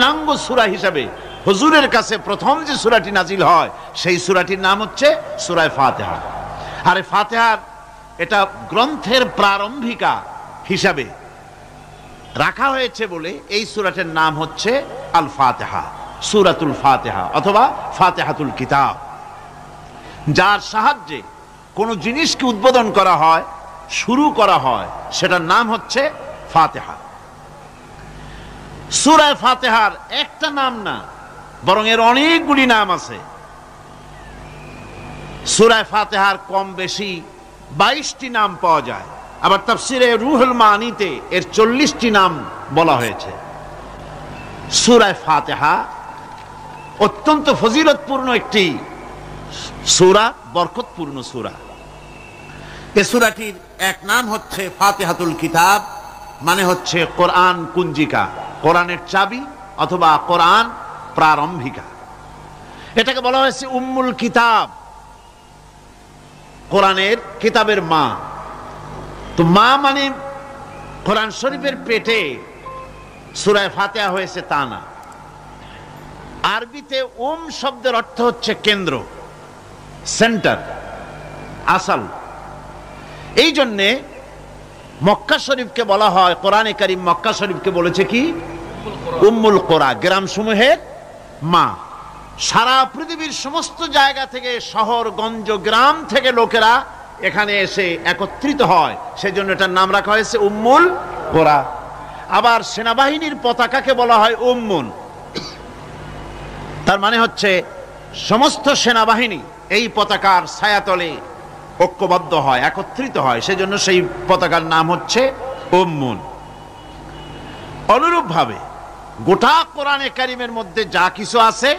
পূর্ণাঙ্গ সূরা হিসাবে হুজুরের কাছে প্রথম যে সূরাটি নাজিল হয় সেই সূরাটির নাম হচ্ছে সূরা ফাতিহা। আর এই ফাতিহার এটা গ্রন্থের প্রারম্ভিকা হিসাবে রাখা হয়েছে বলে এই সূরাটির নাম হচ্ছে আল ফাতিহা, সূরাতুল ফাতিহা অথবা ফাতিহাতুল কিতাব। যার সাহায্যে কোন জিনিসকে উদ্বোধন করা হয়, শুরু করা হয়, সেটার নাম হচ্ছে ফাতিহা। সূরা ফাতিহার একটা নাম না, বরং এর অনেকগুলি নাম আছে। সূরা ফাতিহার কম বেশি 22টি নাম পাওয়া যায়। আবার তাফসিরে রুহুল মানিতে এর 40টি নাম বলা হয়েছে। সূরা ফাতিহা অত্যন্ত ফজিলতপূর্ণ একটি সূরা, বরকতপূর্ণ সূরা। এই সূরাটির এক নাম হচ্ছে ফাতিহাতুল কিতাব, মানে হচ্ছে কোরআন কুঞ্জিকা, কোরআনের চাবি অথবা কোরআন প্রারম্ভিকা। এটাকে বলা হয়েছে উম্মুল কিতাব, কোরআনের কিতাবের মা। তো মা মানে কোরআন শরীফের পেটে সূরা ফাতিহা হয়েছে তা না। আরবিতে শব্দের অর্থ হচ্ছে কেন্দ্র, সেন্টার, আসল। এই জন্যে মক্কা শরীফকে বলা হয়, কোরআনে কারীম মক্কা শরীফকে বলেছে কি উম্মুল কোরা, গ্রাম সমূহের মা। সারা পৃথিবীর সমস্ত জায়গা থেকে, শহর গঞ্জ গ্রাম থেকে লোকেরা এখানে এসে একত্রিত হয়, সেজন্য এটার নাম রাখা হয়েছে উম্মুল কোরা। আবার সেনাবাহিনীর পতাকাকে বলা হয় উম্মুন, তার মানে হচ্ছে সমস্ত সেনাবাহিনী এই পতাকার ছায়াতলে ঐক্যবদ্ধ হয়, একত্রিত হয়, সেজন্য সেই পতাকার নাম হচ্ছে উম্মুন। অনুরূপভাবে গোটা কোরআনে কারীমের মধ্যে যা কিছু আছে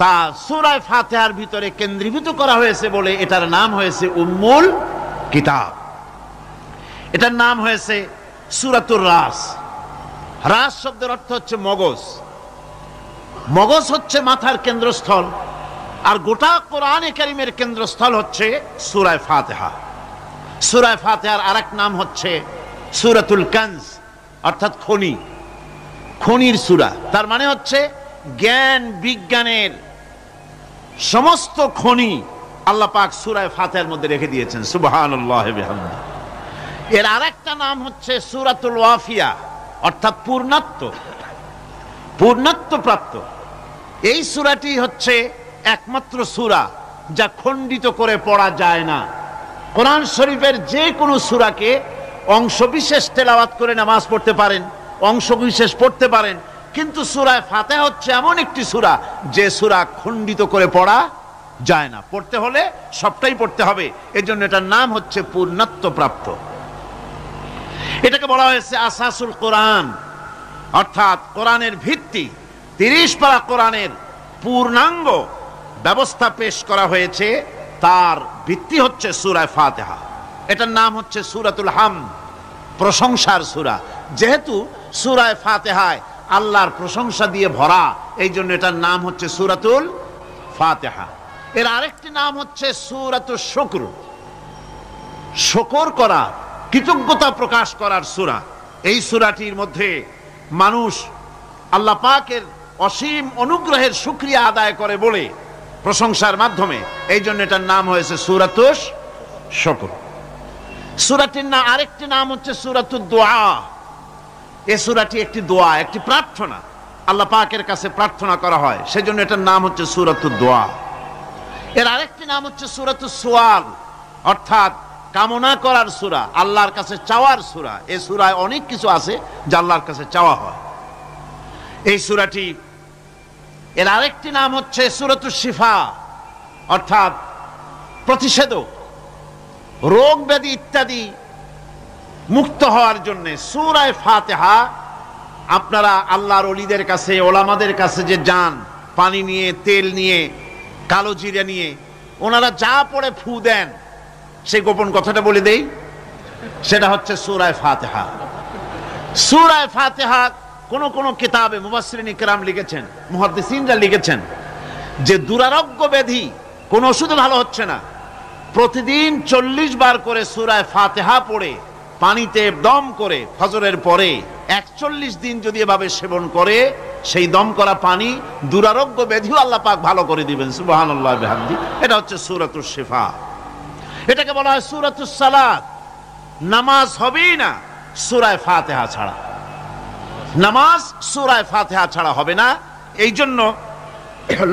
তা সূরা ফাতিহার ভিতরে কেন্দ্রীভূত করা হয়েছে বলে এটার নাম হয়েছে উম্মুল কিতাব। এটার নাম হয়েছে সূরাতুর রাস। রাস শব্দের অর্থ হচ্ছে মগজ। মগজ হচ্ছে মাথার কেন্দ্রস্থল, আর গোটা কোরআনে কারীমের কেন্দ্রস্থল হচ্ছে সূরা ফাতিহা। সূরা ফাতিহার আরেক নাম হচ্ছে সূরাতুল কানজ, অর্থাৎ খনি, খনির সূরা। তার মানে হচ্ছে জ্ঞান বিজ্ঞানের সমস্ত খনি আল্লাহ পাক সূরা ফাতিহার মধ্যে রেখে দিয়েছেন। সুবহানাল্লাহি ওয়া বিহামদিহি। এর আরেকটা নাম হচ্ছে সূরাতুল ওয়াফিয়া, অর্থাৎ পূর্ণত্ব প্রাপ্ত। এই সূরাটি হচ্ছে একমাত্র সূরা যা খণ্ডিত করে পড়া যায় না। কোরআন শরীফের যে কোনো সূরাকে অংশবিশেষ তেলাওয়াত করে নামাজ পড়তে পারেন, অংশবিশেষ পড়তে পারেন, কিন্তু সূরা ফাতিহা হচ্ছে এমন একটি সূরা যে সূরা খণ্ডিত করে পড়া যায় না। পড়তে হলে সবটাই পড়তে হবে, এজন্য এটার নাম হচ্ছে পূর্ণত্ব প্রাপ্ত। এটাকে বলা হয়েছে আসাসুল কোরআন, অর্থাৎ কোরআনের ভিত্তি। 30 পারা কোরআনের পূর্ণাঙ্গ ব্যবস্থা পেশ করা হয়েছে, তার ভিত্তি হচ্ছে সূরা ফাতিহা। এটার নাম হচ্ছে সূরাতুল হামদ, প্রশংসার সূরা। যেহেতু সূরা ফাতিহায় আল্লাহর প্রশংসা দিয়ে ভরা, এই জন্য এটার নাম হচ্ছে সূরাতুল ফাতিহা। এর আরেকটি নাম হচ্ছে সূরাতুশ শুকর, শুকর করা, কৃতজ্ঞতা প্রকাশ করার সূরা। এই সূরাটির মধ্যে মানুষ আল্লাহ পাকের অসীম অনুগ্রহের শুকরিয়া আদায় করে বলে প্রশংসার মাধ্যমে, এই জন্য এটার নাম হয়েছে সূরাতুশ শুকর। সূরাটির না আরেকটি নাম হচ্ছে সূরাতুদ দুআ। এই সূরাটি একটি দোয়া, একটি প্রার্থনা, আল্লাহ পাকের কাছে প্রার্থনা করা হয়, সেজন্য এটার নাম হচ্ছে সূরাতুদ দুআ। এর আরেকটি নাম হচ্ছে সূরাতুস সুআল, অর্থাৎ কামনা করার সূরা, আল্লাহর কাছে চাওয়ার সূরা। এই সূরায় অনেক কিছু আছে যা আল্লাহর কাছে চাওয়া হয়। এই সূরাটি, এর আরেকটি নাম হচ্ছে সূরাতুশ শিফা, অর্থাৎ প্রতিষেধক, রোগ ব্যাধি ইত্যাদি মুক্ত হওয়ার জন্য। সূরা ফাতিহা আপনারা আল্লাহর ওলিদের কাছে, ওলামাদের কাছে যে যান, পানি নিয়ে, তেল নিয়ে, কালো জিরা নিয়ে, ওনারা যা পড়ে ফু দেন, সেই গোপন কথাটা বলে দেই, সেটা হচ্ছে সূরা ফাতিহা। সূরা ফাতিহা কোন কিতাবে মুফাসসিরিন ইকরাম লিখেছেন, মুহাদ্দিসিনরা লিখেছেন যে দুরারোগ্য ব্যাধি, কোন ওষুধে ভালো হচ্ছে না, প্রতিদিন 40 বার করে সূরা ফাতিহা পড়ে পানিতে দম করে ফজরের পরে 41 দিন যদি এভাবে সেবন করে, সেই দম করা পানি দুরারোগ্য ব্যাধিও আল্লাহ পাক ভালো করে দিবেন। সুবহানাল্লাহ বিহামদি। এটা হচ্ছে সূরাতুশ শিফা। এটাকে বলা হয় সূরাতুস সালাত। নামাজ হবেই না সূরা ফাতিহা ছাড়া, নামাজ সূরা ফাতিহা ছাড়া হবে না। এই জন্য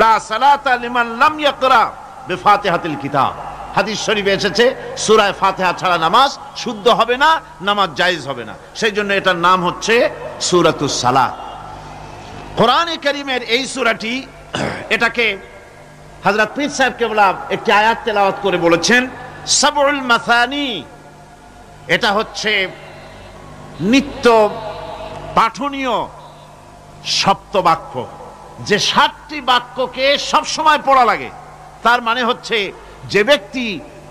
লা সালাতা লিমান লাম ইয়াকরা বিফাতিহাতিল কিতাব, হাদিস শরীফে এসেছে সূরা ফাতিহা ছাড়া নামাজ শুদ্ধ হবে না, নামাজ জায়েজ হবে না। সেই জন্য এটার নাম হচ্ছে সূরাতুস সালাত। কোরআনে কারীমের এই সূরাটি, এটাকে হযরত পীর সাহেব কেবলা একটি আয়াত তেলাওয়াত করে বলেছেন সাবউল মাসানি। এটা হচ্ছে নিত্য পাঠনীয় সপ্তবাক্য, যে 7টি বাক্যকে সব সময় পড়া লাগে। তার মানে হচ্ছে যে ব্যক্তি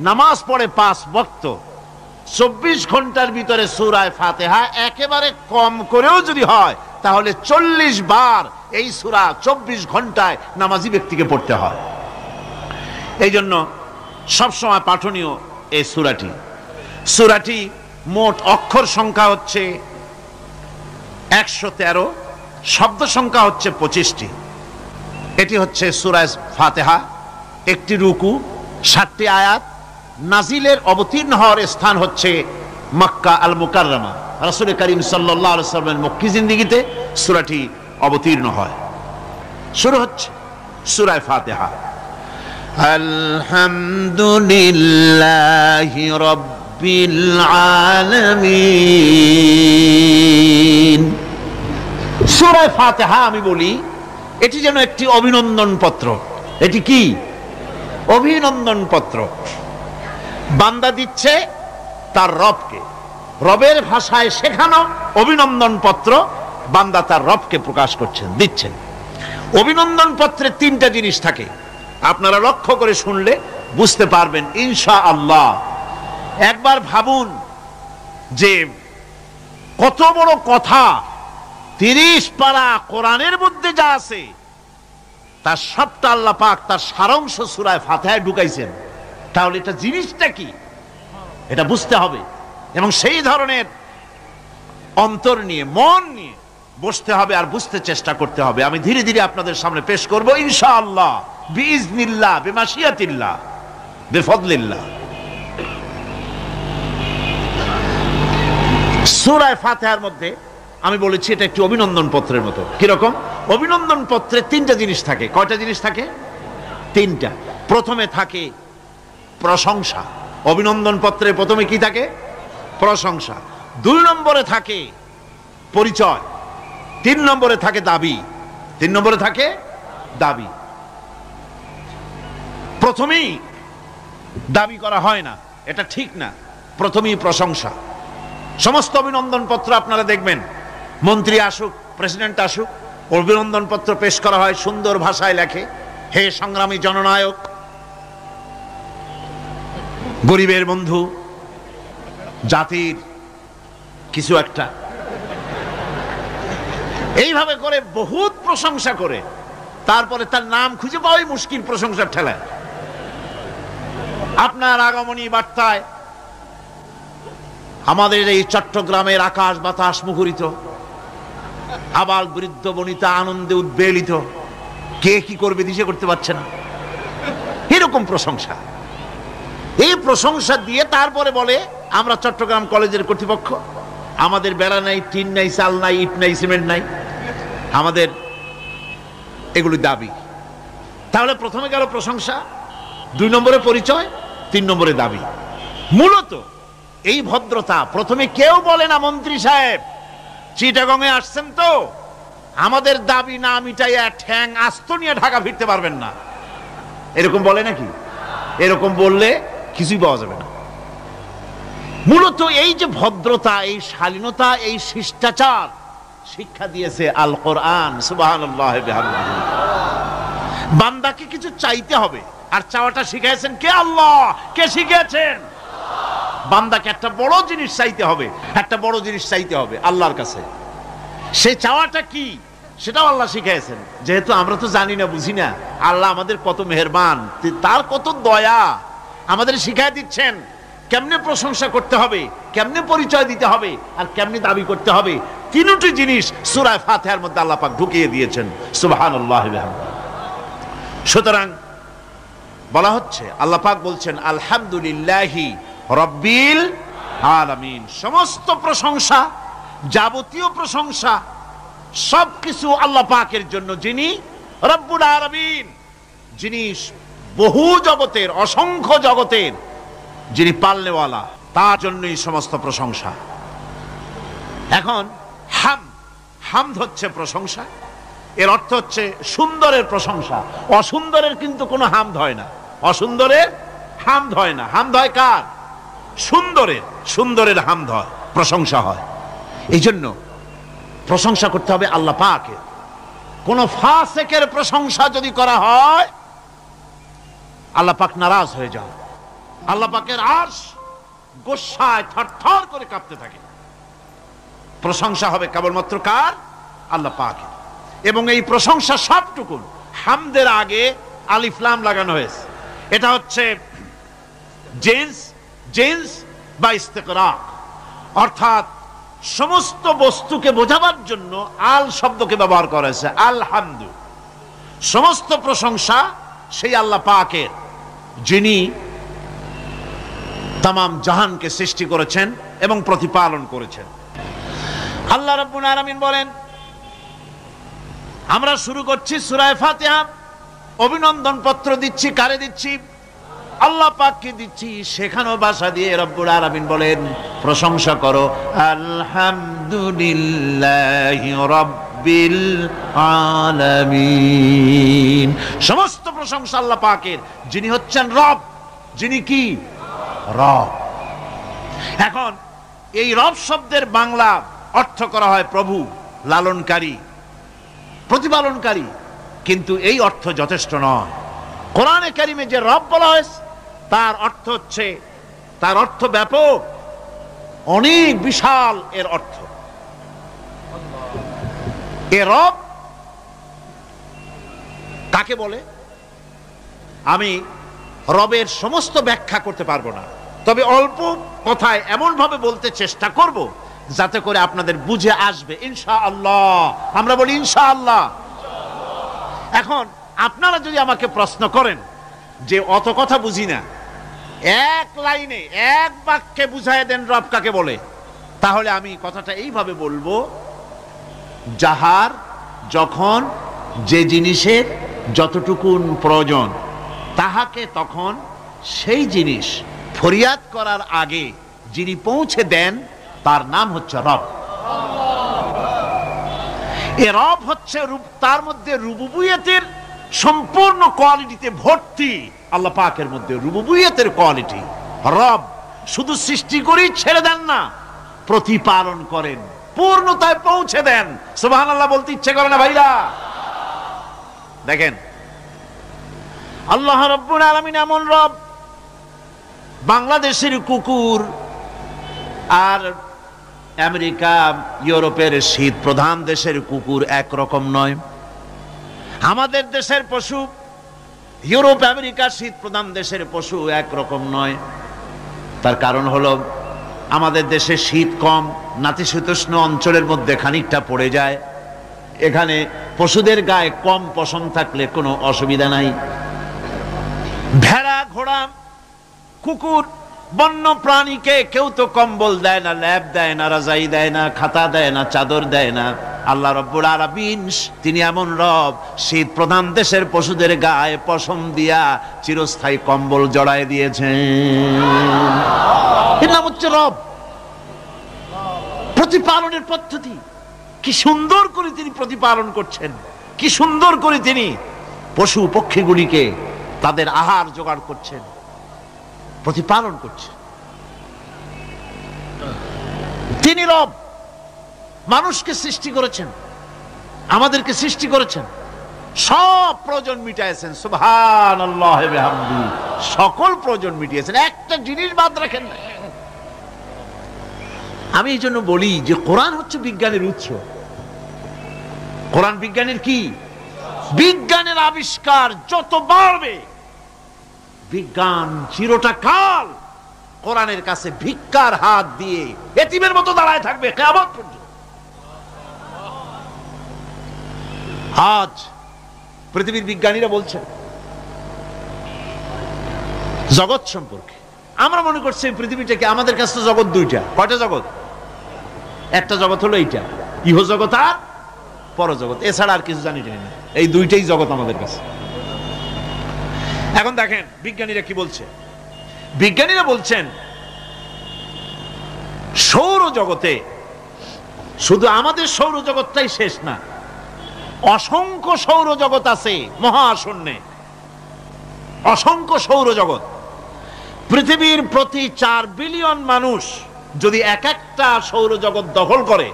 নামাজ পড়ে 5 ওয়াক্ত 24 ঘন্টার ভিতরে সূরা ফাতিহা একেবারে কম করেও যদি হয় তাহলে 40 বার এই সূরা 24 ঘন্টায় নামাজি ব্যক্তিকে পড়তে হয়। এই জন্য সবসময় পাঠনীয় এই সূরাটি। সূরাটি মোট অক্ষর সংখ্যা হচ্ছে 113, শব্দ সংখ্যা হচ্ছে 25টি। এটি হচ্ছে সূরা ফাতিহা, একটি রুকু, 7টি আয়াত। নাজিলের অবতীর্ণ হওয়ার স্থান হচ্ছে মক্কা আল মুকাররমা। রাসূল করিম সাল্লাল্লাহু আলাইহি ওয়াসাল্লামের মক্কি জিন্দেগিতে সূরাটি অবতীর্ণ হয়। শুরু হচ্ছে সূরা ফাতিহা। আলহামদুলিল্লাহি রাব্বিল আলামিন। সূরা ফাতিহা আমি বলি এটি যেন একটি অভিনন্দন পত্র। এটি কি? অভিনন্দন পত্র। বান্দা দিচ্ছে তার রবকে, রবের ভাষায় শেখানো অভিনন্দন পত্র বান্দা তার রবকে প্রকাশ করছেন, দিচ্ছেন। অভিনন্দন পত্রে 3টা জিনিস থাকে, আপনারা লক্ষ্য করে শুনলে বুঝতে পারবেন ইনশাআল্লাহ। একবার ভাবুন যে কত বড় কথা, 30 পারা কোরআনের মধ্যে যা আছে তার সবটা আল্লাহ পাক তার সারাংশ সূরা ফাতিহায় ঢুকাইছেন। তাহলে এটা জিনিসটা কি এটা বুঝতে হবে, এবং সেই ধরনের অন্তর নিয়ে মন নিয়ে বসতে হবে আর বুঝতে চেষ্টা করতে হবে। আমি ধীরে ধীরে আপনাদের সামনে পেশ করব ইনশাআল্লাহ, বিইজনিল্লাহ, বিমাশিয়াতিল্লাহ, বিফদলিল্লাহ। সূরা ফাতিহার মধ্যে আমি বলেছি এটা একটি অভিনন্দন পত্রের মতো। কিরকম? অভিনন্দন পত্রে 3টা জিনিস থাকে। কয়টা জিনিস থাকে? 3টা। প্রথমে থাকে প্রশংসা। অভিনন্দন পত্রে প্রথমে কি থাকে? প্রশংসা। 2 নম্বরে থাকে পরিচয়। 3 নম্বরে থাকে দাবি। 3 নম্বরে থাকে দাবি। প্রথমেই দাবি করা হয় না, এটা ঠিক না। প্রথমেই প্রশংসা। সমস্ত অভিনন্দন পত্র আপনারা দেখবেন, মন্ত্রী আসুক, প্রেসিডেন্ট আসুক, অভিনন্দন পত্র পেশ করা হয়, সুন্দর ভাষায় লেখে, হে সংগ্রামী জননায়ক, গরিবের বন্ধু, জাতির কিছু একটা, এইভাবে করে বহুত প্রশংসা করে তারপরে তার নাম খুঁজে পাওয়াই মুশকিল প্রশংসার ঠেলায়। আপনার আগমনী বার্তায় আমাদের এই চট্টগ্রামের আকাশ বাতাস মুখরিত, আবাল বৃদ্ধ বনিতা আনন্দে উদ্বেলিত, কে কি করবে দিশে করতে পারছে না, এরকম প্রশংসা। এই প্রশংসা দিয়ে তারপরে বলে আমরা চট্টগ্রাম কলেজের কর্তৃপক্ষ, আমাদের বেড়া নাই, টিন নাই, চাল নাই, ইট নাই, সিমেন্ট নাই, আমাদের এগুলি দাবি। তাহলে প্রথমে গেল প্রশংসা, 2 নম্বরে পরিচয়, 3 নম্বরে দাবি। মূলত এই ভদ্রতা প্রথমে কেউ বলে না, মন্ত্রী সাহেব চিটাগংয়ে আসছেন তো, আমাদের দাবি না মিটাইয়া ঠ্যাং আস্ত নিয়ে ঢাকা ফিরতে পারবেন না, এরকম বলে নাকি? এরকম বললে কিছুই পাওয়া যাবে না। মূলত এই যে ভদ্রতা, এই শালীনতা, এই শিষ্টাচার শিক্ষা দিয়েছে আল কোরআন। সুবহানাল্লাহ বিহামদিহি। বান্দাকে কিছু চাইতে হবে, আর চাওয়াটা শিখাইছেন কে? আল্লাহ। কে শিখিয়েছেন? বান্দাকে একটা বড় জিনিস চাইতে হবে, একটা বড় জিনিস চাইতে হবে আল্লাহর কাছে। সে চাওয়াটা কি সেটাও আল্লাহ শিখাইছেন। যেহেতু আমরা তো জানি না, বুঝি না, আল্লাহ আমাদের কত মেহেরবান, তার কত দয়া, আমাদের শিখাই দিচ্ছেন কেমনে প্রশংসা করতে হবে, কেমনে পরিচয় দিতে হবে, আর কেমনে দাবি করতে হবে, তিনটি জিনিস সূরা ফাতিহার মধ্যে আল্লাহ পাক ঢুকিয়ে দিয়েছেন। সুবহানাল্লাহ। সুতরাং বলা হচ্ছে, আল্লাহ পাক বলছেন আলহামদুলিল্লাহি রাব্বিল আলামিন, সমস্ত প্রশংসা, যাবতীয় প্রশংসা সবকিছু আল্লাহ পাকের জন্য, যিনি রব্বুল আলামিন, যিনি বহু জগতের, অসংখ্য জগতের যিনি পালনেওয়ালা, তার জন্যই সমস্ত প্রশংসা। এখন হামদ হচ্ছে প্রশংসা, এর অর্থ হচ্ছে সুন্দরের প্রশংসা। অসুন্দরের কিন্তু কোনো হামদ হয় না, অসুন্দরের হামদ হয় না। হামদ হয় কার? সুন্দরের। সুন্দরের হামদ হয়, প্রশংসা হয়। এই জন্য প্রশংসা করতে হবে আল্লাহ পাকের। কোন ফাসিকের প্রশংসা যদি করা হয়, আল্লাহ পাক নারাজ হয়ে যান। আল্লাহ পাকের আরশ গোসায় থরথর করে কাঁপতে থাকে। প্রশংসা হবে কেবলমাত্র কার? আল্লাহ পাকের। এবং এই প্রশংসা সবটুকু হামদের আগে আলিফ লাম লাগানো হয়েছে। এটা হচ্ছে জিন্স বা ইস্তিকরাক, অর্থাৎ সমস্ত বস্তুকে বোঝাবার জন্য আল শব্দকে ব্যবহার করা হয়েছে। আলহামদু, সমস্ত প্রশংসা সেই আল্লাহ পাকের, যিনি তামাম জাহানকে সৃষ্টি করেছেন এবং প্রতিপালন করেছেন। আল্লাহ রাব্বুল আলামিন বলেন, আমরা শুরু করছি সূরা ফাতিহা, অভিনন্দন পত্র দিচ্ছি। কারে দিচ্ছি? আল্লাহ পাককে দিচ্ছি। শেখানো ভাষা দিয়ে রব্বুল আলামিন বলেন, প্রশংসা করো আলহামদুলিল্লাহি রাব্বিল আলামিন। সমস্ত প্রশংসা আল্লাহ পাকের, যিনি হচ্ছেন রব। যিনি কি? রব। এখন এই রব শব্দের বাংলা অর্থ করা হয় প্রভু, লালনকারী, প্রতিপালনকারী, কিন্তু এই অর্থ যথেষ্ট নয়। কোরআনে কারিমে যে রব বলা হয়েছে তার অর্থ হচ্ছে, তার অর্থ ব্যাপক, অনেক বিশাল এর অর্থ। এ রব কাকে বলে আমি রবের সমস্ত ব্যাখ্যা করতে পারবো না, তবে অল্প কথায় এমন ভাবে বলতে চেষ্টা করব যাতে করে আপনাদের বুঝে আসবে ইনশাআল্লাহ। আমরা বলি ইনশাআল্লাহ। এখন আপনারা যদি আমাকে প্রশ্ন করেন যে অত কথা বুঝি না, এক লাইনে এক বাক্যে বুঝায় দেন রব কাকে বলে, তাহলে আমি কথাটা এইভাবে বলবো, যাহার যখন যে জিনিসের যতটুকুন প্রয়োজন তাহাকে তখন সেই জিনিস ফরিয়াদ করার আগে যিনি পৌঁছে দেন তার নাম হচ্ছে রব। এ রব হচ্ছে তার মধ্যে রুবুবিয়তের সম্পূর্ণ কোয়ালিটিতে ভর্তি। আল্লাহ পাকের মধ্যে রুবুবিয়তের কোয়ালিটি। রব শুধু সৃষ্টি করেই ছেড়ে দেন না, প্রতিপালন করেন, পূর্ণতায় পৌঁছে দেন। সুবহানাল্লাহ বলতে ইচ্ছে করে না ভাইরা? দেখেন, আল্লাহ রাব্বুল আলামিন এমন রব, বাংলাদেশের কুকুর আর আমেরিকা, ইউরোপের শীত প্রধান দেশের কুকুর একরকম নয়। আমাদের দেশের পশু, ইউরোপ আমেরিকা শীত প্রধান দেশের পশু একরকম নয়। তার কারণ হলো আমাদের দেশে শীত কম, নাতিশীতোষ্ণ অঞ্চলের মধ্যে খানিকটা পড়ে যায়। এখানে পশুদের গায়ে কম পশম থাকলে কোনো অসুবিধা নাই। ভেড়া, ঘোড়া, কুকুর, বন্য প্রাণীকে কেউ তো কম্বল দেয় না, ল্যাপ দেয় না, রাজাই দেয় না, খাতা দেয় না, চাদর দেয় না। আল্লাহ রাব্বুল আলামিন তিনি এমন রব, শীত প্রধান দেশের পশুদের গায়ে পশম দিয়া চিরস্থায়ী কম্বল জড়ায় দিয়েছেন। এর নাম হচ্ছে রব। প্রতিপালনের পদ্ধতি কি সুন্দর করে তিনি প্রতিপালন করছেন, কি সুন্দর করে তিনি পশু পক্ষীগুলিকে তাদের আহার জোগাড় করছেন, প্রতিপালন করছেন। তিনি রব, মানুষকে সৃষ্টি করেছেন, আমাদেরকে সৃষ্টি করেছেন, সব প্রয়োজন মিটাইছেন। সুবহানাল্লাহ ওয়া বিহামদিহি, সকল প্রয়োজন মিটিয়েছেন, একটা জিনিস বাদ রাখেন না। আমি এই জন্য বলি যে কোরআন হচ্ছে বিজ্ঞানের উৎস। কোরআন বিজ্ঞানের কি? বিজ্ঞানের আবিষ্কার যত বাড়বে, বিজ্ঞান চিরটা কাল কোরআনের কাছে ভিক্ষার হাত দিয়ে এতিমের মতো দাঁড়ায় থাকবে কিয়ামত পর্যন্ত। আজ পৃথিবীর বিজ্ঞানীরা বলছেন জগৎ সম্পর্কে, আমরা মনে করছি পৃথিবীটাকে, আমাদের কাছে তো জগৎ দুইটা। কয়টা জগৎ? একটা জগৎ হলো এইটা, ইহ জগৎ আর পরজগৎ, এছাড়া আর কিছু জানি না। এই দুইটাই জগৎ আমাদের কাছে। এখন দেখেন বিজ্ঞানীরা কি বলছে। বিজ্ঞানীরা বলছেন সৌরজগতে শুধু আমাদের সৌরজগৎটাই শেষ না, অসংখ্য সৌরজগৎ আছে মহাশূন্যে, অসংখ্য সৌরজগৎ। পৃথিবীর প্রতি 4 বিলিয়ন মানুষ যদি এক একটা সৌরজগৎ দখল করে,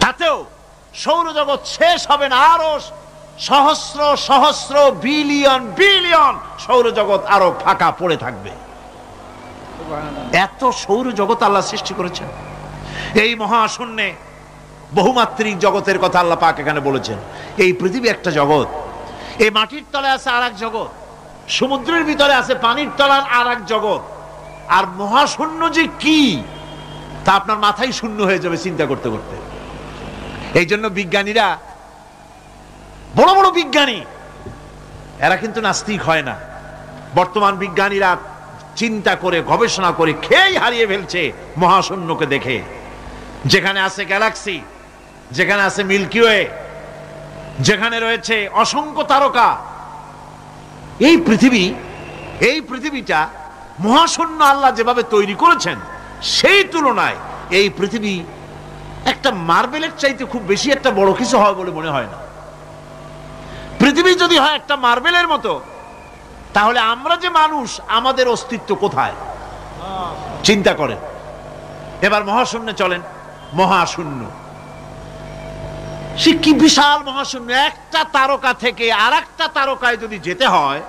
তাতেও সৌরজগৎ শেষ হবে না, আরো সহস্র সহস্র বিলিয়ন বিলিয়ন সৌরজগৎ আরো ফাঁকা পড়ে থাকবে। এত সৌরজগৎ আল্লাহ সৃষ্টি করেছেন। এই মহাশূন্যে বহুমাত্রিক জগতের কথা আল্লাহ পাক এখানে বলেছেন। এই পৃথিবী একটা জগৎ, এই মাটির তলে আছে আর এক জগৎ, সমুদ্রের ভিতরে আছে পানির তলার আর এক জগৎ। আর মহাশূন্য যে কি তা আপনার মাথায় শূন্য হয়ে যাবে চিন্তা করতে করতে। এই জন্য বিজ্ঞানীরা, বড় বড় বিজ্ঞানী, এরা কিন্তু নাস্তিক হয় না। বর্তমান বিজ্ঞানীরা চিন্তা করে গবেষণা করে খেয়েই হারিয়ে ফেলছে মহাশূন্যকে দেখে। যেখানে আছে গ্যালাক্সি, যেখানে আছে মিল্কি ওয়ে, যেখানে রয়েছে অসংখ্য তারকা, এই পৃথিবীটা মহাশূন্য আল্লাহ যেভাবে তৈরি করেছেন, সেই তুলনায় এই পৃথিবী একটা মার্বেলের চাইতে খুব বেশি একটা বড় কিছু হয় বলে মনে হয় না। পৃথিবী যদি হয় একটা মার্বেলের মতো, তাহলে আমরা যে মানুষ, আমাদের অস্তিত্ব কোথায় চিন্তা করেন। এবার মহাশূন্যে চলেন, মহাশূন্য সে কি বিশাল মহাশূন্য। একটা তারকা থেকে আর একটা তারকায় যদি যেতে হয়,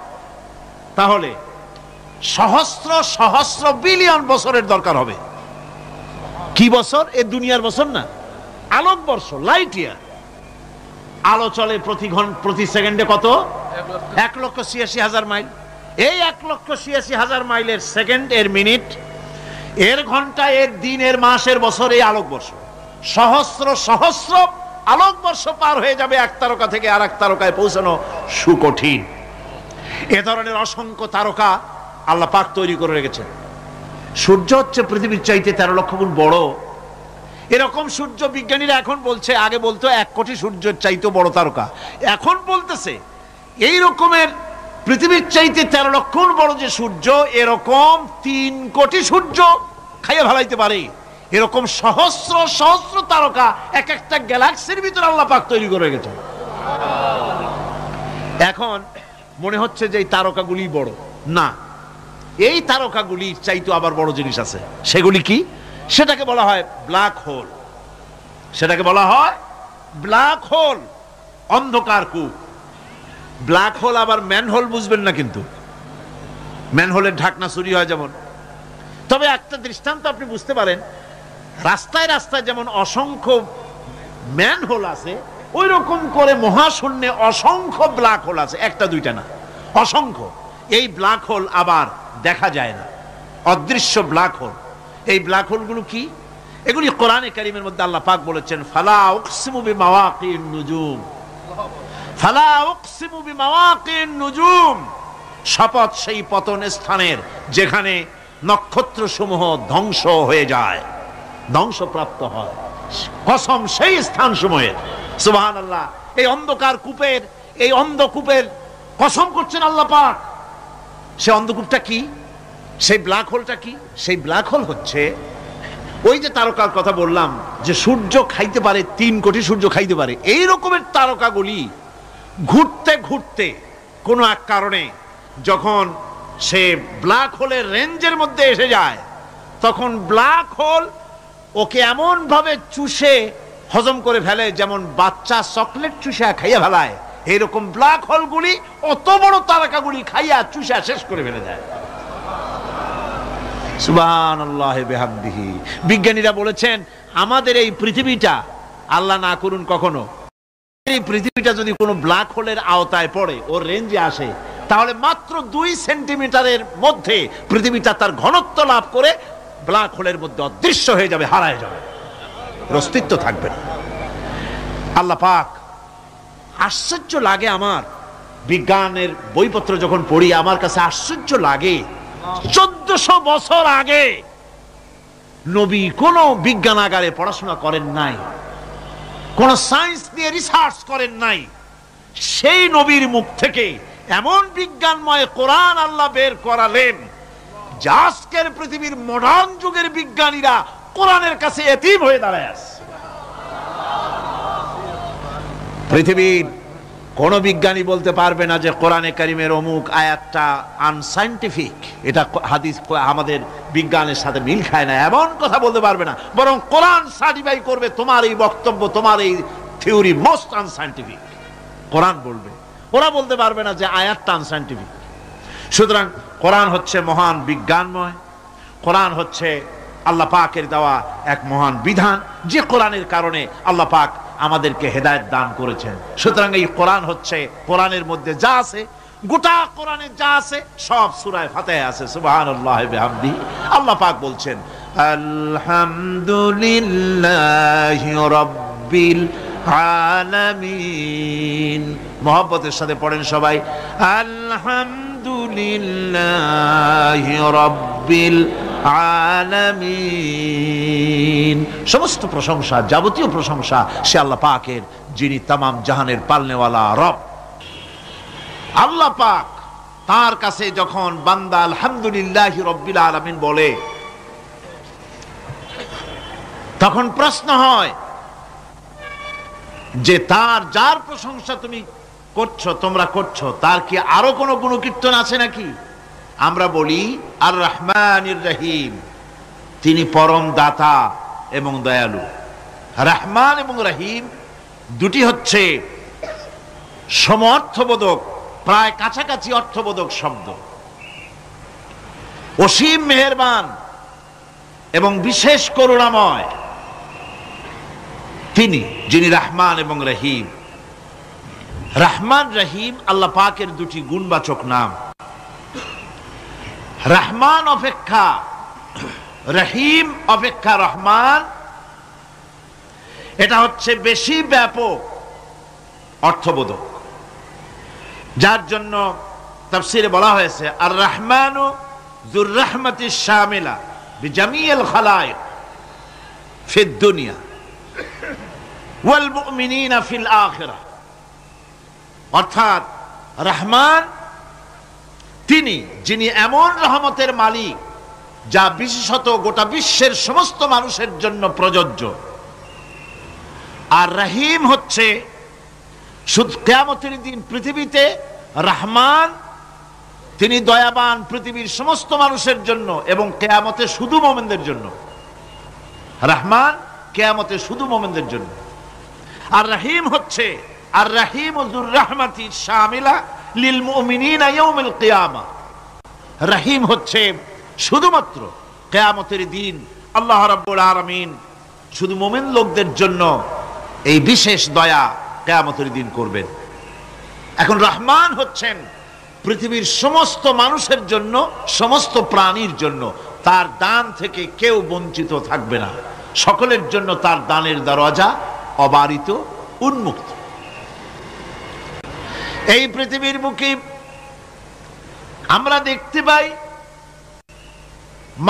তাহলে সহস্র সহস্র বিলিয়ন বছরের দরকার হবে। কি বছর? এ দুনিয়ার বছর না, আলোক বর্ষ, লাইট ইয়ার। আলো চলে প্রতি সেকেন্ডে কত? 1,86,000 মাইল। এই 1,86,000 মাইলের সেকেন্ড, এর মিনিট, এর ঘন্টা, এর দিন, এর মাস, এর বছর, এই আলোকবর্ষ। সহস্র সহস্র আলোকবর্ষ পার হয়ে যাবে এক তারকা থেকে আর এক তারকায় পৌঁছানো সুকঠিন। এ ধরনের অসংখ্য তারকা আল্লাহ পাক তৈরি করে রেখেছেন। সূর্য হচ্ছে পৃথিবীর চাইতে 13 লক্ষ গুণ বড়। এরকম সূর্য বিজ্ঞানীরা এখন বলছে, আগে বলতো 1 কোটি সূর্যের চাইতে বড় তারকা, এখন বলতেছে এই রকমের পৃথিবীর চাইতে 13 লক্ষ গুণ বড় যে সূর্য, এরকম 3 কোটি সূর্য খাইয়ে ফেলাইতে পারে। এরকম সহস্র সহস্র তারকা এক একটা গ্যালাক্সির ভিতরে আল্লাহ পাক তৈরি করে রেখেছেন। এখন মনে হচ্ছে যে এই তারকাগুলি বড় না, এই তারকাগুলির চাইতে আবার বড় জিনিস আছে। সেগুলি কি? সেটাকে বলা হয় ব্ল্যাক হোল। সেটাকে বলা হয় ব্ল্যাক হোল, অন্ধকার কূপ। ব্ল্যাক হোল আবার ম্যানহোল বুঝবেন না, কিন্তু ম্যানহোলের ঢাকনা চুরি হয় যেমন। তবে একটা দৃষ্টান্ত আপনি বুঝতে পারেন, রাস্তায় রাস্তায় যেমন অসংখ্য ম্যানহোল আছে, ওই রকম করে মহাশূন্যে অসংখ্য ব্ল্যাক হোল আছে, একটা দুইটা না, অসংখ্য। এই ব্ল্যাক হোল আবার দেখা যায় না, অদৃশ্য ব্ল্যাক হোল। এই ব্ল্যাক হোলগুলো কি? এগুলি কোরআনে কারীমের মধ্যে আল্লাহ পাক বলেছেন, ফালা উকসিমু বিমাওয়াকিন নুজুম, ফালা উকসিমু বিমাওয়াকিন নুজুম, শপথ সেই পতন স্থানের যেখানে নক্ষত্র সমূহ ধ্বংস হয়ে যায়, ধ্বংসপ্রাপ্ত হয়, কসম সেই স্থান সমূহের। সুবহানাল্লাহ। এই অন্ধকার কূপের, এই অন্ধকূপের কসম করছেন আল্লাহ পাক। সে অন্ধকূপটা কি? সেই ব্ল্যাক হোলটা কি? সেই ব্ল্যাক হোল হচ্ছে ওই যে তারকার কথা বললাম, যে সূর্য খাইতে পারে, 3 কোটি সূর্য খাইতে পারে, এই রকমের তারকাগুলি ঘুরতে ঘুরতে কোনো এক কারণে যখন সে ব্ল্যাক হোলের রেঞ্জের মধ্যে এসে যায়, তখন ব্ল্যাক হোল ওকে এমন ভাবে চুষে হজম করে ফেলে, যেমন বাচ্চা চকলেট চুষা খাইয়া ফেলায়, এইরকম ব্ল্যাক হোলগুলি অত বড় তারকাগুলি খাইয়া চুষা শেষ করে ফেলে যায়। সুবহানাল্লাহি বিহামদিহি। বিজ্ঞানীরা বলেছেন, আমাদের এই পৃথিবীটা, আল্লাহ না করুন কখনো, এই পৃথিবীটা যদি কোনো ব্ল্যাক হোলের আওতায় পড়ে, ওর রেঞ্জে আসে, তাহলে মাত্র মাত্র 2 সেন্টিমিটারের মধ্যে পৃথিবীটা তার ঘনত্ব লাভ করে ব্ল্যাক হোলের মধ্যে অদৃশ্য হয়ে যাবে, হারায় যাবে, অস্তিত্ব থাকবে না। আল্লাহ পাক, আশ্চর্য লাগে আমার বিজ্ঞানের বইপত্র যখন পড়ি, আমার কাছে আশ্চর্য লাগে 1400 বছর আগে নবী কোন বিজ্ঞানাগারে পড়াশোনা করেন নাই, কোন সায়েন্স নিয়ে রিসার্চ করেন নাই, সেই নবীর মুখ থেকে এমন বিজ্ঞানময় কোরআন আল্লাহ বের করালেন যে আজকের পৃথিবীর মডার্ন যুগের বিজ্ঞানীরা কোরআনের কাছে এতিম হয়ে দাঁড়ায় আছে। পৃথিবীর কোন বিজ্ঞানী বলতে পারবে না যে কোরআনে কারিমের অমুক আয়াতটা আনসাইন্টিফিক, এটা হাদিস আমাদের বিজ্ঞানের সাথে মিল খায় না, এমন কথা বলতে পারবে না। বরং কোরআন সার্টিফাই করবে তোমার এই বক্তব্য, তোমার এই থিওরি মোস্ট আনসাইন্টিফিক, কোরআন বলবে। ওরা বলতে পারবে না যে আয়াতটা আনসাইন্টিফিক। সুতরাং কোরআন হচ্ছে মহান বিজ্ঞানময়, কোরআন হচ্ছে আল্লাহ পাকের দেওয়া এক মহান বিধান, যে কোরআনের কারণে আল্লাহ পাক আমাদেরকে হেদায়েত দান করেছেন। সুতরাং এই কোরআন হচ্ছে, কোরআনের মধ্যে যা আছে, গোটা কোরআনে যা আছে সব সূরা ফাতিহা আছে। সুবহানাল্লাহি ওয়া বিহামদিহি। আল্লাহ পাক বলছেন আলহামদুলিল্লাহি রাব্বিল আলামিন। মহব্বতের সাথে পড়েন সবাই, আলহামদুলিল্লাহি রাব্বিল আলামিন। সমস্ত প্রশংসা, যাবতীয় প্রশংসা সে আল্লাহ পাকের, যিনি তামাম জাহানের পালনেওয়ালা রব। আল্লাহ পাক তার কাছে যখন বান্দা আলহামদুলিল্লাহি রাব্বিল আলামিন বলে, তখন প্রশ্ন হয় যে তার যার প্রশংসা তুমি করছো, তোমরা করছো, তার কি আরো কোনো গুণকীর্তন আছে নাকি? আমরা বলি আর রহমানির রহিম, তিনি পরম দাতা এবং দয়ালু। রহমান এবং রহিম দুটি হচ্ছে সমঅর্থবোধক, প্রায় কাছাকাছি অর্থবোধক শব্দ। অসীম মেহেরবান এবং বিশেষ করুণাময় তিনি, যিনি রহমান এবং রহিম। রহমান রহিম আল্লাহ পাকের দুটি গুণবাচক নাম। রহমান অপেক্ষা রহিম অপেক্ষা রহমান, এটা হচ্ছে বেশি ব্যাপক অর্থবোধক, যার জন্য তাফসীরে বলা হয়েছে আর রহমানু যুর রাহমাতিশ শামিলা বিজামিল খালায়েক ফিদ দুনিয়া ওয়াল মুমিনিনা ফিল আখিরাহ। অর্থাৎ রহমান তিনি, যিনি এমন রহমতের মালিক যা বিশেষত গোটা বিশ্বের সমস্ত মানুষের জন্য প্রযোজ্য। আর রহিম হচ্ছে শুধু কিয়ামতের দিন পৃথিবীতে রহমান তিনি দয়াবান পৃথিবীর সমস্ত মানুষের জন্য, এবং কিয়ামতে শুধু মুমিনদের জন্য। রহমান কিয়ামতে শুধু মুমিনদের জন্য। আর রহিম হচ্ছে আর রহিম যুর রাহমাতি শামিলা লিল মুমিনিনা ইয়াউমিল কিয়ামা। রহিম হচ্ছে শুধুমাত্র কিয়ামতের দিন আল্লাহ রাব্বুল আলামিন শুধু মুমিন লোকদের জন্য এই বিশেষ দয়া কিয়ামতের দিন করবেন। এখন রহমান হচ্ছেন পৃথিবীর সমস্ত মানুষের জন্য, সমস্ত প্রাণীর জন্য। তার দান থেকে কেউ বঞ্চিত থাকবে না, সকলের জন্য তার দানের দরজা অবারিত, উন্মুক্ত। এই পৃথিবীর বুকে আমরা দেখতে পাই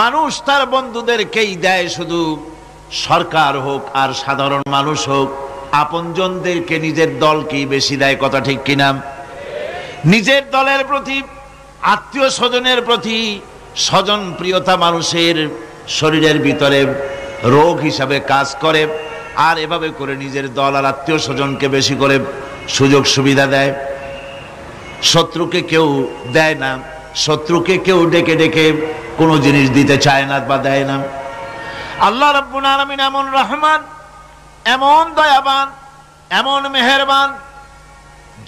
মানুষ তার বন্ধুদেরকেই দেয়, শুধু সরকার হোক আর সাধারণ মানুষ হোক, আপনজনদেরকে, নিজের দলকেই বেশি দেয়। কথা ঠিক কিনা? নিজের দলের প্রতি, আত্মীয় স্বজনের প্রতি স্বজন প্রিয়তা মানুষের শরীরের ভিতরে রোগ হিসাবে কাজ করে, আর এভাবে করে নিজের দল আর আত্মীয় স্বজনকে বেশি করে সুযোগ সুবিধা দেয়। শত্রুকে কেউ দেয় না, শত্রুকে কেউ ডেকে ডেকে কোনো জিনিস দিতে চায় না বা দেয় না। আল্লাহ রাব্বুল আলামিন এমন রহমান, এমন দয়াবান, এমন মেহেরবান,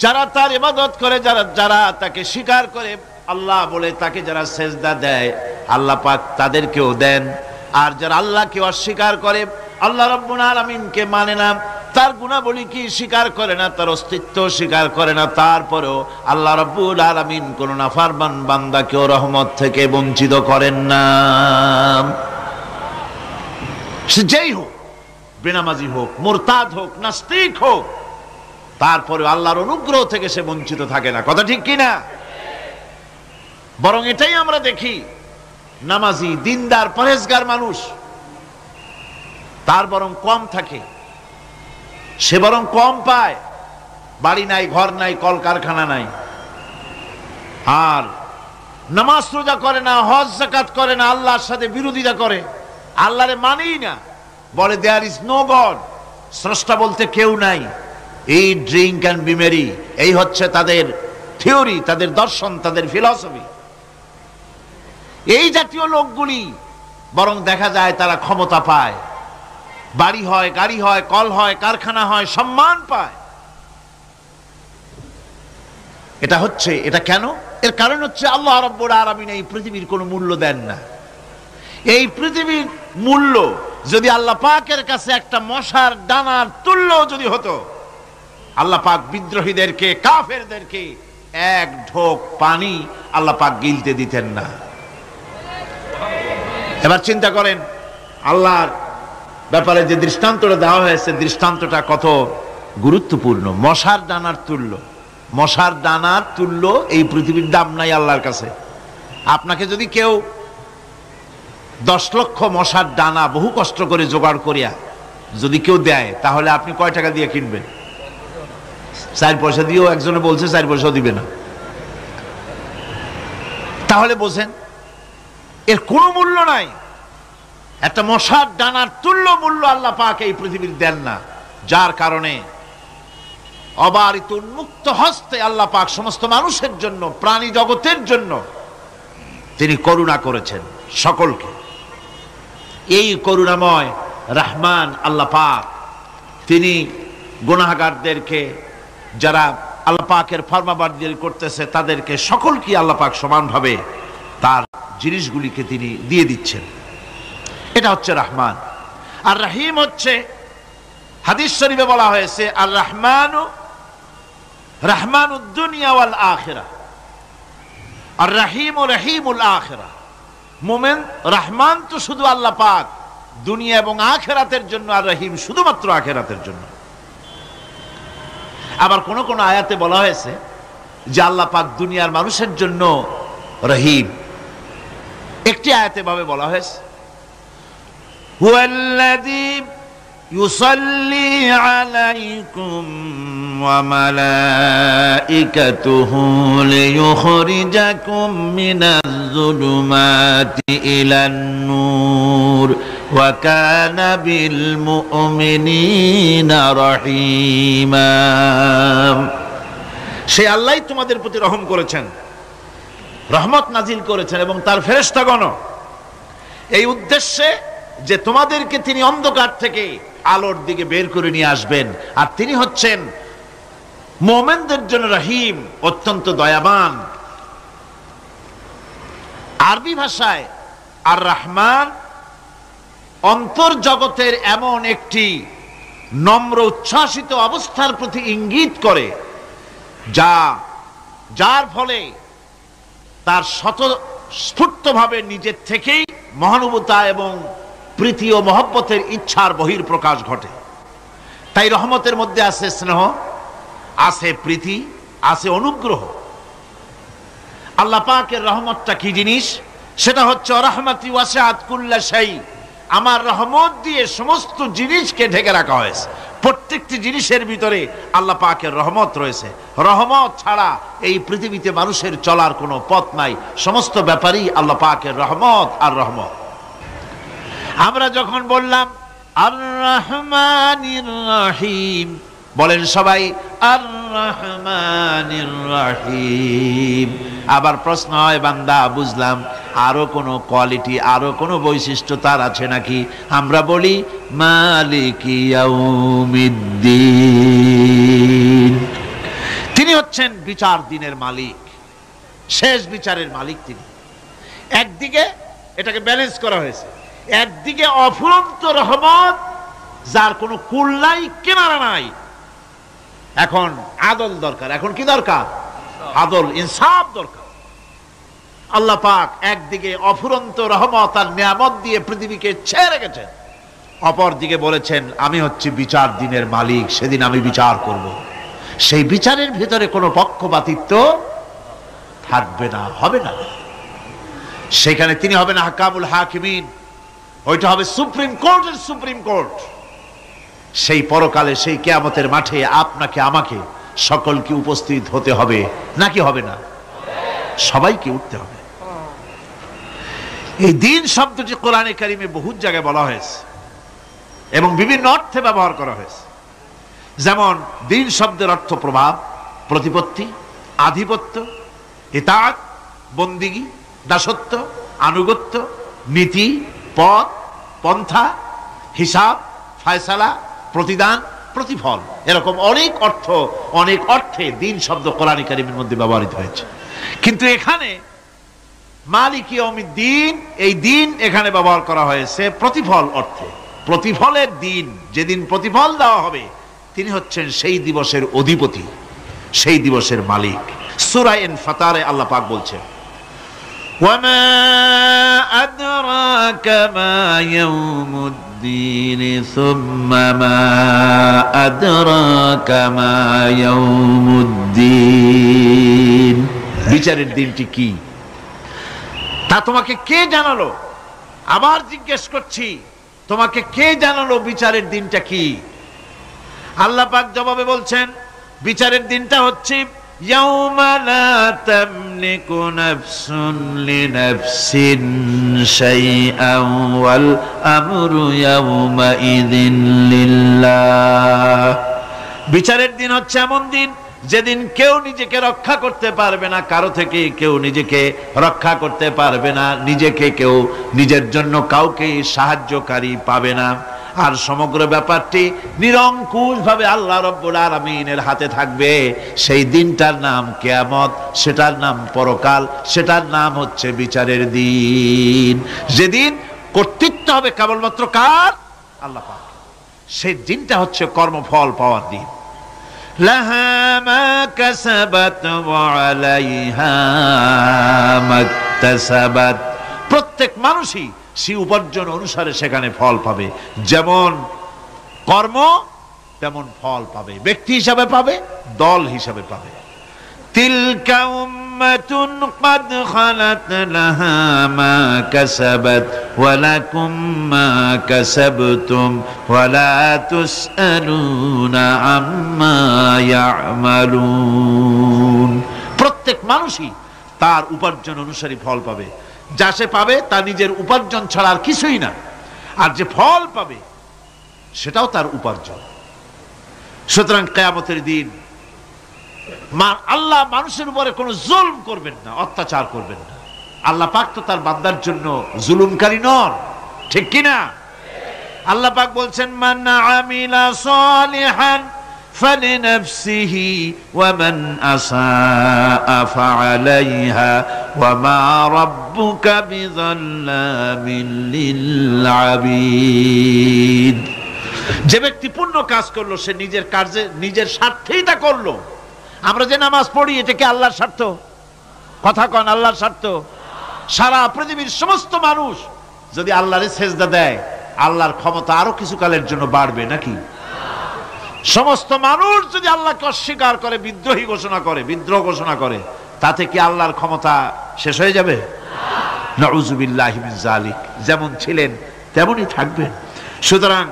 যারা তার ইবাদত করে, যারা তাকে স্বীকার করে, আল্লাহ বলে তাকে যারা সেজদা দেয়, আল্লাহ পাক তাদেরকেও দেন। আর যারা আল্লাহকে অস্বীকার করে, আল্লাহ রাব্বুল আলামিনকে মানে না, তার গুণাবলী কি স্বীকার করে না, তার অস্তিত্ব স্বীকার করে না, তারপরেও আল্লাহ রাব্বুল আলামিন কোন নাফরমান বান্দাকেও রহমত থেকে বঞ্চিত করেন না। সে যেই হোক, বেনামাজি হোক, মুরতাদ হোক, নাস্তিক হোক, তারপরে আল্লাহর অনুগ্রহ থেকে সে বঞ্চিত থাকে না। কথা ঠিক কিনা? বরং এটাই আমরা দেখি, নামাজি, দিনদার, পরেজগার মানুষ তার বরং কম থাকে, সে বরং কম পায়। বাড়ি নাই, ঘর নাই, কলকারখানা নাই, আর নামাজ রোজা করে না, হজ যাকাত করে না, আল্লাহর সাথে বিরোধিতা করে, আল্লাহরে মানেই না, বলে দেয়ার ইজ নো গড, স্রষ্টা বলতে কেউ নাই। এই ড্রিঙ্ক অ্যান্ড বি মেরি, এই হচ্ছে তাদের থিওরি, তাদের দর্শন, তাদের ফিলসফি। এই জাতীয় লোকগুলি বরং দেখা যায় তারা ক্ষমতা পায়, বাড়ি হয়, গাড়ি হয়, কল হয়, কারখানা হয়, সম্মান পায়। এটা কেন? এর কারণ হচ্ছে আল্লাহ রাব্বুল আলামিন এই পৃথিবীর কোনো মূল্য দেন না। এই পৃথিবীর মূল্য যদি আল্লাহ পাকের কাছে একটা মশার ডানার তুল্য যদি হতো, আল্লাহ পাক বিদ্রোহীদেরকে, কাফেরদেরকে এক ঢোক পানি আল্লাহ পাক গিলতে দিতেন না। এবার চিন্তা করেন, আল্লাহর ব্যাপারে যে দৃষ্টান্তটা দেওয়া হয়েছে, দৃষ্টান্তটা কত গুরুত্বপূর্ণ। মশার ডানার তুল্য, মশার ডানার তুল্য এই পৃথিবীর দাম নাই আল্লাহর কাছে। আপনাকে যদি কেউ 10 লক্ষ মশার ডানা বহু কষ্ট করে জোগাড় করিয়া যদি কেউ দেয়, তাহলে আপনি কয় টাকা দিয়ে কিনবেন? 4 পয়সা দিয়েও একজনে বলছে 4 পয়সাও দিবে না। তাহলে বোঝেন এর কোনো মূল্য নাই। একটা মশার ডানার তুল্য মূল্য আল্লাহ পাক এই পৃথিবীর দেন না, যার কারণে অবারিত উন্মুক্ত হস্তে আল্লাহ পাক সমস্ত মানুষের জন্য, প্রাণী জগতের জন্য তিনি করুণা করেছেন সকলকে। এই করুণাময় রহমান আল্লাহ পাক, তিনি গুনাহগারদেরকে, যারা আল্লাহ পাকের ফরমাবরদারি করতেছে, তাদেরকে সকলকে আল্লাহ পাক সমানভাবে তার জিনিসগুলিকে তিনি দিয়ে দিচ্ছেন। এটা হচ্ছে রহমান। আর রহিম হচ্ছে, হাদিস শরীফে বলা হয়েছে, আর রহমানু রহমানুদ দুনিয়া ওয়াল আখিরাহ, আর রহিমু রহিমুল আখিরাহ। মুমিন রহমান তো শুধু আল্লাহ পাক দুনিয়া এবং আখিরাতের জন্য, আর রহিম শুধুমাত্র আখিরাতের জন্য। আবার কোন কোন আয়াতে বলা হয়েছে যে আল্লাহ পাক দুনিয়ার মানুষের জন্য রহিম। একটি আয়াতে ভাবে বলা হয়েছে, হুয়াল্লাযী ইউসাল্লি আলাইকুম ওয়া মালাইকাতুহু লিয়ুখরিজাকুম মিনাজ যুলুমাতি ইলান নূর ওয়া কানা বিল মুমিনিনা রহিমা। সে আল্লাহই তোমাদের প্রতি রহম করেছেন, রহমত নাজিল করেছেন, এবং তার ফেরেশতাগণ এই উদ্দেশ্যে যে তোমাদেরকে তিনি অন্ধকার থেকে আলোর দিকে বের করে নিয়ে আসবেন। আর তিনি হচ্ছেন মুমিনদের জন্য রহিম, অত্যন্ত দয়াবান। আরবি ভাষায় আর রহমান অন্তর্জগতের এমন একটি নম্র উচ্ছ্বাসিত অবস্থার প্রতি ইঙ্গিত করে, যার ফলে তার স্বতঃস্ফূর্তভাবে নিজের থেকেই মহানুভবতা এবং প্রীতি ও মহব্বতের ইচ্ছার বহির্প্রকাশ ঘটে। তাই রহমতের মধ্যে আছে স্নেহ, আছে প্রীতি, আছে অনুগ্রহ। আল্লাহ পাকের রহমতটা কি জিনিস? সেটা হচ্ছে রাহমাতি ওয়াসিআত কুল্লা শাই। আমার রহমত দিয়ে সমস্ত জিনিসকে ঢেকে রাখা হয়েছে। প্রত্যেকটি জিনিসের ভিতরে আল্লাহ পাকের রহমত রয়েছে। রহমত ছাড়া এই পৃথিবীতে মানুষের চলার কোনো পথ নাই। সমস্ত ব্যাপারেই আল্লাহ পাকের রহমত আর রহমত। আমরা যখন বললাম আর রহমানির রহিম, বলেন সবাই আর রহমানির রহিম। আবার প্রশ্ন হয়, বান্দা বুঝলাম, আরো কোনো কোয়ালিটি, আরো কোনো বৈশিষ্ট্য তার আছে নাকি? আমরা বলি মালিকি ইয়াউমিদ্দিন। তিনি হচ্ছেন বিচার দিনের মালিক, শেষ বিচারের মালিক তিনি। একদিকে এটাকে ব্যালেন্স করা হয়েছে, একদিকে অফুরন্ত রহমত, যার কোনো কুল নাই, কিনারা নাই। এখন আদল দরকার। এখন কি দরকার? আদল, ইনসাফ দরকার। আল্লাহ পাক একদিকে অফুরন্ত রহমত আর নিয়ামত দিয়ে পৃথিবীকে ছেড়ে রেখেছেন, অপর দিকে বলেছেন আমি হচ্ছি বিচার দিনের মালিক, সেদিন আমি বিচার করব। সেই বিচারের ভিতরে কোনো পক্ষপাতিত্ব থাকবে না, হবে না। সেখানে তিনি হবেন হাকামুল হাকিমিন, ওইটা হবে সুপ্রিম কোর্টের সুপ্রিম কোর্ট। সেই পরকালে, সেই কিয়ামতের মাঠে আপনাকে আমাকে সকলকে উপস্থিত হতে হবে, নাকি হবে না? সবাইকে উঠতে হবে। এই দিন শব্দটি কোরআনে কারিমে বহু জায়গায় বলা হয়েছে এবং বিভিন্ন অর্থে ব্যবহার করা হয়েছে। যেমন দিন শব্দের অর্থ প্রভাব, প্রতিপত্তি, আধিপত্য, ইতাআত, বন্দিগি, দাসত্ব, আনুগত্য, নীতি, পথ, পন্থা, হিসাব, ফায়সালা, প্রতিদান, প্রতিফল, এরকম অনেক অর্থ, অনেক অর্থে দিন শব্দ কোরআনে কারিমের মধ্যে ব্যবহৃত হয়েছে। কিন্তু এখানে মালিক ইয়াউমিদ্দিন, এই দিন এখানে ব্যবহার করা হয়েছে প্রতিফল অর্থে। প্রতিফলের দিন, যেদিন প্রতিফল দেওয়া হবে, তিনি হচ্ছেন সেই দিবসের অধিপতি, সেই দিবসের মালিক। সূরা ইনফিতারে আল্লাহ পাক বলছেন ওয়ামা আদরাকা মা ইয়াউমুদ্দিন সুম্মা মা আদরাকা মা ইয়াউমুদ্দিন। বিচারের দিনটি কি তা তোমাকে কে জানালো? আবার জিজ্ঞেস করছি, তোমাকে কে জানালো বিচারের দিনটা কি? আল্লাহ পাক জবাবে বলছেন বিচারের দিনটা হচ্ছে ইয়াউমা লা তামলিকু নাফসুন লিনাফসিন শাইআন ওয়াল আমরু ইয়াউমা ইযিন লিল্লাহ। বিচারের দিন হচ্ছে এমন দিন যেদিন কেউ নিজেকে রক্ষা করতে পারবে না, কারো থেকে কেউ নিজেকে রক্ষা করতে পারবে না, নিজেকে কেউ নিজের জন্য কাউকে সাহায্যকারী পাবে না। আর সমগ্র ব্যাপারটি নিরঙ্কুশ ভাবে আল্লাহ রাব্বুল আলামিনের হাতে থাকবে। সেই দিনটার নাম কিয়ামত, সেটার নাম পরকাল, সেটার নাম হচ্ছে বিচারের দিন। যেদিন কর্তৃত্ব হবে কেবলমাত্র কার? আল্লাহ পাক। সেই দিনটা হচ্ছে কর্মফল পাওয়ার দিন। লাহা মা কাসাবাত ওয়া আলাইহা মাকতাসাবাত। প্রত্যেক মানুষই সে উপার্জন অনুসারে সেখানে ফল পাবে। যেমন কর্ম তেমন ফল পাবে, ব্যক্তি হিসাবে পাবে, দল হিসাবে পাবে। তিলকা উম্মাতুন ক্বাদ খালাত লাহা মা কাসাবাত ওয়া লাকুম মা কাসাবতুম ওয়া লা তুসআলুনা আম্মা ইয়ামালুন। প্রত্যেক মানুষই তার উপার্জন অনুসারে ফল পাবে। যা সে পাবে তা নিজের উপার্জন ছাড়া আর কিছুই না, আর যে ফল পাবে সেটাও তার উপার্জন। সুতরাং কিয়ামতের দিন আল্লাহ মানুষের উপরে কোনো জুলম করবেন না, অত্যাচার করবেন না। আল্লাহ পাক তো তার বান্দার জন্য জুলুমকারী নন, ঠিক কিনা? আল্লাহ পাক বলছেন মান আমিলা সালিহান ফালিনাফসিহি ওয়া মান আসাআ ফাআলাইহা ওয়া মা রাব্বুকা বিযাল্লামিল লিল আবিদ। যে ব্যক্তি পুণ্য কাজ করলো সে নিজের কাজে নিজের স্বার্থেই তা করলো। আমরা যে নামাজ পড়ি এটা কি আল্লাহর স্বার্থ? কথা কন, আল্লাহর স্বার্থ? সারা পৃথিবীর সমস্ত মানুষ যদি আল্লাহরে সেজদা দেয়, আল্লাহর ক্ষমতা আরো কিছু কালের জন্য বাড়বে নাকি? সমস্ত মানুষ যদি আল্লাহকে অস্বীকার করে, বিদ্রোহী ঘোষণা করে, বিদ্রোহ ঘোষণা করে, তাতে কি আল্লাহর ক্ষমতা শেষ হয়ে যাবে? নাউযুবিল্লাহি মিন যালিক। যেমন ছিলেন তেমনই থাকবেন। সুতরাং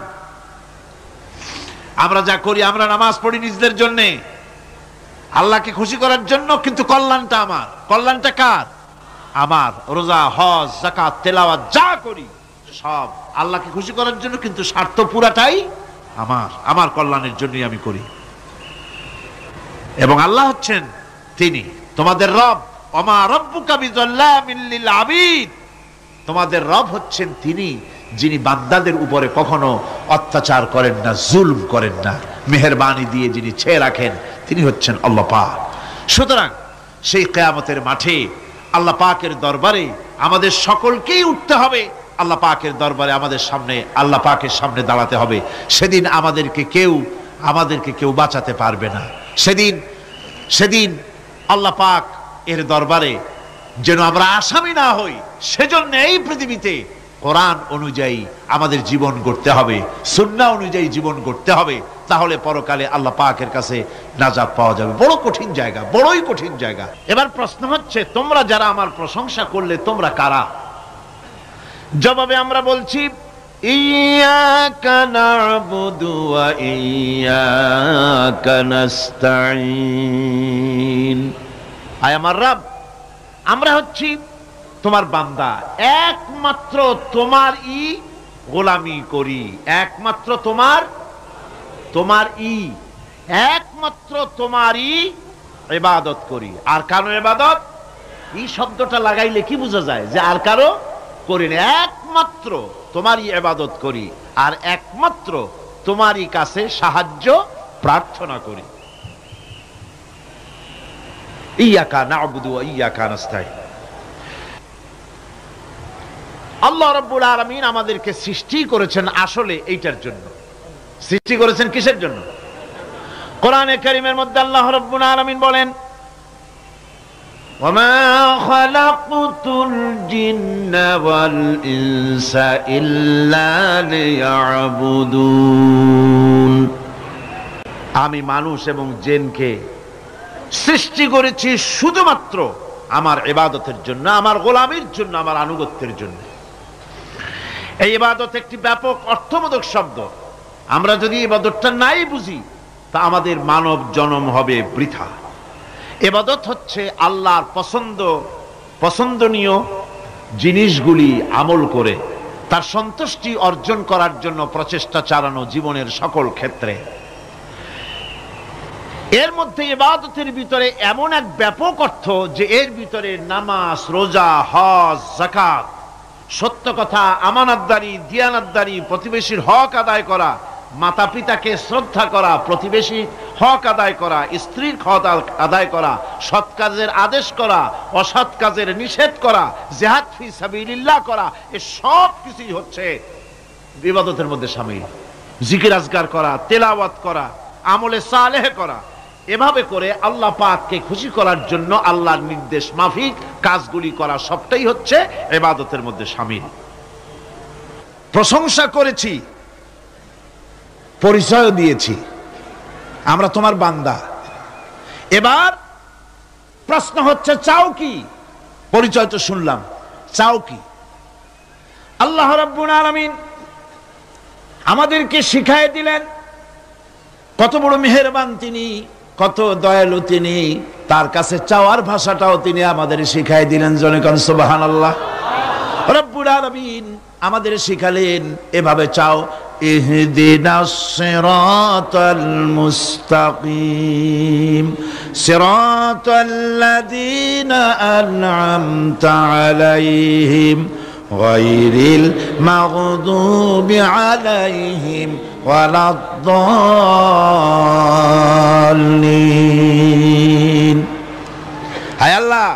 আমরা যা করি, আমরা নামাজ পড়ি নিজেদের জন্য, আল্লাহকে খুশি করার জন্য, কিন্তু কল্যাণটা আমার। কল্যাণটা কার? আমার। রোজা, হজ, যাকাত, তেলাওয়াত যা করি সব আল্লাহকে খুশি করার জন্য, কিন্তু স্বার্থ পুরাটাই আমার, আমার কল্যাণের জন্যই আমি করি। এবং আল্লাহ হচ্ছেন তিনি তোমাদের রব। ওমা রাব্বুকা বিযাল্লামিল লিল আবিদ। তোমাদের রব হচ্ছেন তিনি যিনি বান্দাদের উপরে কখনো অত্যাচার করেন না, জুলম করেন না, মেহেরবানি দিয়ে যিনি ছেয়ে রাখেন, তিনি হচ্ছেন আল্লাহ পাক। সুতরাং সেই কিয়ামতের মাঠে আল্লাহ পাকের দরবারে আমাদের সকলকেই উঠতে হবে আল্লাহ পাকের দরবারে আমাদের সামনে আল্লাহ পাকের সামনে দাঁড়াতে হবে। সেদিন আমাদেরকে কেউ বাঁচাতে পারবে না। সেদিন আল্লাহ পাক এর দরবারে যেন আমরা আসামি না হই, সেজন্য এই পৃথিবীতে কোরআন অনুযায়ী আমাদের জীবন গড়তে হবে, সুন্নাহ অনুযায়ী জীবন গড়তে হবে। তাহলে পরকালে আল্লাহ পাকের কাছে নাজাত পাওয়া যাবে। বড় কঠিন জায়গা, বড়ই কঠিন জায়গা। এবার প্রশ্ন হচ্ছে, তোমরা যারা আমার প্রশংসা করলে তোমরা কারা? জবাবে আমরা বলছি, ইয়্যাকা না'বুদু ওয়া ইয়্যাকা নাস্তাঈন। আয় আমার রব, আমরা হচ্ছি তোমার বান্দা, একমাত্র তোমারই গোলামি করি, একমাত্র একমাত্র তোমারই ইবাদত করি। আর কারো ইবাদত, এই শব্দটা লাগাইলে কি বোঝা যায়? যে আর কারো করি না, একমাত্র তোমারই ইবাদত করি আর একমাত্র তোমারই কাছে সাহায্য প্রার্থনা করি। ইয়্যাকা না'বুদু ওয়া ইয়্যাকা নাস্তাঈন। আল্লাহ রাব্বুল আলামিন আমাদেরকে সৃষ্টি করেছেন আসলে এইটার জন্য। সৃষ্টি করেছেন কিসের জন্য? কোরআনে কারীমের মধ্যে আল্লাহ রাব্বুল আলামিন বলেন, ওয়ামা খালাকতুল জিন্না ওয়াল ইনসা ইল্লা লিয়াবুদুন। আমি মানুষ এবং জিনকে সৃষ্টি করেছি শুধুমাত্র আমার ইবাদতের জন্য, আমার গোলামির জন্য, আমার আনুগত্যের জন্য। এই ইবাদত একটি ব্যাপক অর্থবোধক শব্দ। আমরা যদি ইবাদতটা নাই বুঝি, তা আমাদের মানব জন্ম হবে বৃথা। ইবাদত হচ্ছে আল্লাহর পছন্দনীয় জিনিসগুলি আমল করে তার সন্তুষ্টি অর্জন করার জন্য প্রচেষ্টা চালানো জীবনের সকল ক্ষেত্রে। এর মধ্যে ইবাদতের ভিতরে এমন এক ব্যাপক অর্থ যে এর ভিতরে নামাজ, রোজা, হজ, যাকাত, সত্য কথা, আমানতদারি, দিয়ানতদারি, প্রতিবেশীর হক আদায় করা, মাতা পিতাকে শ্রদ্ধা করা, প্রতিবেশীর হক আদায় করা, স্ত্রীর হক আদায় করা, সৎ কাজের আদেশ করা, অসৎ কাজের নিষেধ করা, জিহাদ ফি সাবিলিল্লাহ করা, এই সব কিছুই হচ্ছে ইবাদতের মধ্যে শামিল। জিকির আজকার করা, তেলাওয়াত করা, আমলে সালেহ করা, এভাবে করে আল্লাহ পাককে খুশি করার জন্য আল্লাহর নির্দেশ মাফিক কাজগুলি করা, সবটাই হচ্ছে ইবাদতের মধ্যে শামিল। প্রশংসা করেছি, পরিচয় দিয়েছি, আমরা তোমার বান্দা। এবার প্রশ্ন হচ্ছে, চাও কি? পরিচয় তো শুনলাম, চাও কি? আল্লাহ রাব্বুল আলামিন আমাদেরকে শিখায় দিলেন, কত বড় মেহেরবান তিনি, কত দয়ালু তিনি। তার কাছে চাওয়ার ভাষাটাও তিনি আমাদের শিখাই দিলেন। জনগণ সুবহানাল্লাহ। রব্বুল আলামিন আমাদের শিখালেন, এভাবে চাও, ইহদিনাস সিরাতাল মুস্তাকিম সিরাতাল্লাযীনা আন'আমতা আলাইহিম গায়রিল মাগদুবি আলাইহিম ওয়ালাদ-দাল্লিন। হায় আল্লাহ,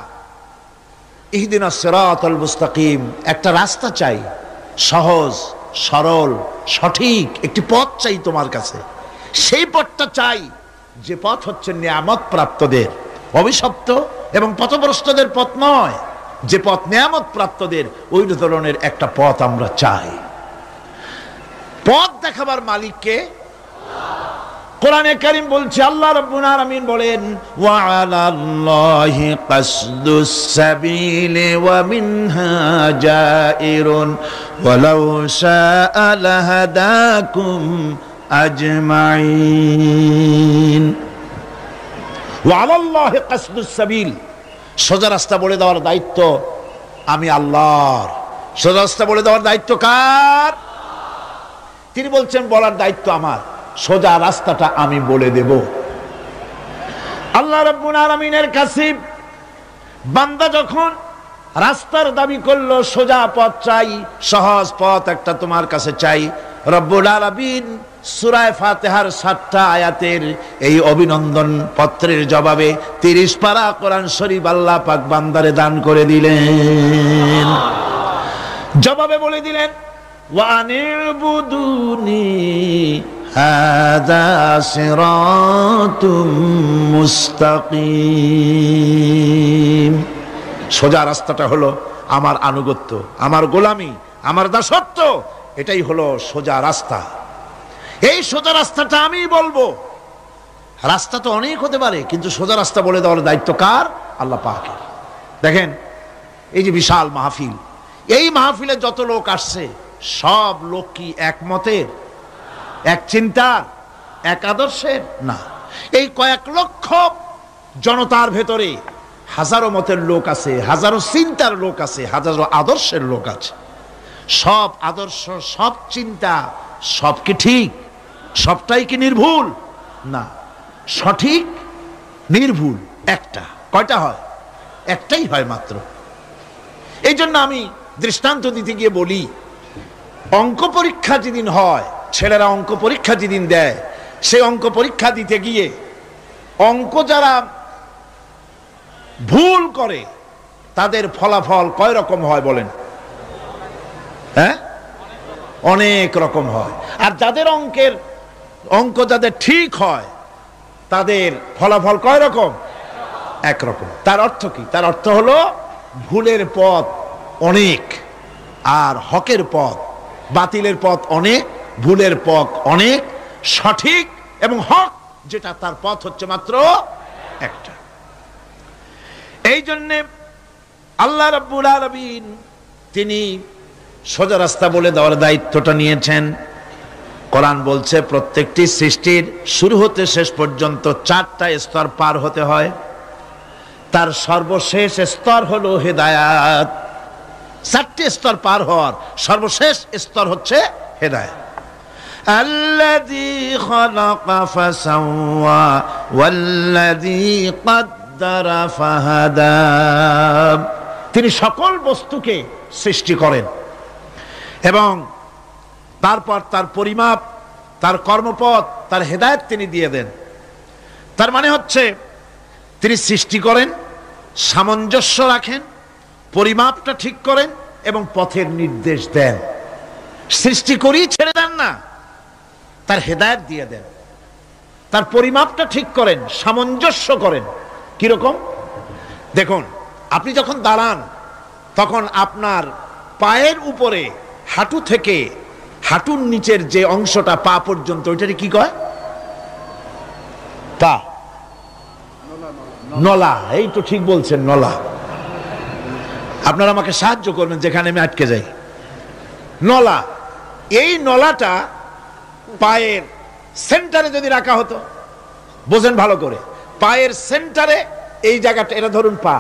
ইহদিনাস সিরাতাল মুস্তাকিম, একটা রাস্তা চাই, সহজ সরল সঠিক একটি পথ চাই তোমার কাছে। সেই পথটা চাই যে পথ হচ্ছে নিয়ামত প্রাপ্তদের, অভিশপ্ত এবং পথভ্রষ্টদের পথ নয়। যে পথ নিয়ামত প্রাপ্তদের, ওই ধরনের একটা পথ আমরা চাই। পথ দেখাবার মালিককে কোরআনে কারীম বলছে, আল্লাহ রাব্বুল আলামিন বলেন, ওয়া আলাল্লাহি কাসদুস সাবিলি ওয়া মিনহা জাইরুন ওয়ালাউ শাআ লাহাদাকুম আজমাইন। ওয়া আলাল্লাহি কাসদুস সাবিল, সোজা রাস্তা বলে দেওয়ার দায়িত্ব আমি আল্লাহর। সোজা রাস্তা বলে দেওয়ার দায়িত্ব কার? তিনি বলছেন, বলার দায়িত্ব আমার, সোজা রাস্তাটা আমি বলে দেব। আল্লাহ রাব্বুল আলামিনের কাছে বান্দা যখন রাস্তার দাবি করলো, সোজা পথ চাই, সহজ পথ একটা তোমার কাছে চাই, রব্বুল আলামিন সূরা ফাতিহার 7টা আয়াতের এই অভিনন্দন পত্রের জবাবে 30 পারা কোরআন শরীফ আল্লাহ পাক বান্দারে দান করে দিলেন। জবাবে বলে দিলেন ওয়া আনিবুদুনি হাযা সিরাতুম মুস্তাকিম। সোজা রাস্তাটা হলো আমার আনুগত্য, আমার গোলামি, আমার দাসত্ব, এটাই হলো সোজা রাস্তা। এই সোজা রাস্তাটা আমি বলবো। রাস্তা তো অনেক হতে পারে, কিন্তু সোজা রাস্তা বলে দেওয়ার দায়িত্ব কার? আল্লাহ পাকের। দেখেন এই যে বিশাল মাহফিল, এই মাহফিলে যত লোক আসছে সব লোক কি একমতের, এক চিন্তার, এক আদর্শের? না। এই কয়েক লক্ষ জনতার ভেতরে হাজারো মতের লোক আছে, হাজারো চিন্তার লোক আছে, হাজারো আদর্শের লোক আছে। সব আদর্শ, সব চিন্তা, সব কি ঠিক? সবটাই কি নির্ভুল? না, সঠিক নির্ভুল একটা। কয়টা হয়? একটাই হয় মাত্র। এই জন্য আমি দৃষ্টান্ত দিতে গিয়ে বলি, অঙ্ক পরীক্ষা যেদিন হয়, ছেলেরা অঙ্ক পরীক্ষা যেদিন দেয়, সেই অঙ্ক পরীক্ষা দিতে গিয়ে অঙ্ক যারা ভুল করে তাদের ফলাফল কয় রকম হয় বলেন? হ্যাঁ, অনেক রকম হয়। আর যাদের অঙ্ক যাদের ঠিক হয় তাদের ফলাফল কয় রকম? একরকম। তার অর্থ কি? তার অর্থ হলো ভুলের পথ অনেক আর হকের পথ, বাতিলের পথ অনেক, ভুলের পথ অনেক, সঠিক এবং হক যেটা তার পথ হচ্ছে মাত্র একটা। এই জন্যে আল্লাহ রাব্বুল আলামিন তিনি সোজা রাস্তা বলে দেওয়ার দায়িত্বটা নিয়েছেন। কোরআন বলছে প্রত্যেকটি সৃষ্টির শুরু হতে শেষ পর্যন্ত 4টা স্তর পার হতে হয়। তার সর্বশেষ স্তর হলো হেদায়াত। 4টে স্তর পার হওয়ার সর্বশেষ স্তর হচ্ছে হেদায়াত। আল্লাযী খালাকা ফাসাওয়া ওয়াল্লাযী কদ্দারা ফাহাদা। তিনি সকল বস্তুকে সৃষ্টি করেন এবং তারপর তার পরিমাপ, তার কর্মপথ, তার হেদায়েত তিনি দিয়ে দেন। তার মানে হচ্ছে তিনি সৃষ্টি করেন, সামঞ্জস্য রাখেন, পরিমাপটা ঠিক করেন এবং পথের নির্দেশ দেন। সৃষ্টি করেই ছেড়ে দেন না, তার হেদায়েত দিয়ে দেন, তার পরিমাপটা ঠিক করেন, সামঞ্জস্য করেন। কিরকম? দেখুন, আপনি যখন দাঁড়ান তখন আপনার পায়ের উপরে হাঁটু থেকে হাঁটুর নিচের যে অংশটা পা পর্যন্ত, ওইটাকে কি কয়? পা, নলা। এই তো ঠিক বলছেন, নলা। আপনারা আমাকে সাহায্য করবেন যেখানে আমি আটকে যাই। নলা। এই নলাটা পায়ের সেন্টারে যদি রাখা হতো, বোঝেন ভালো করে, পায়ের সেন্টারে এই জায়গাটা, এটা ধরুন পা,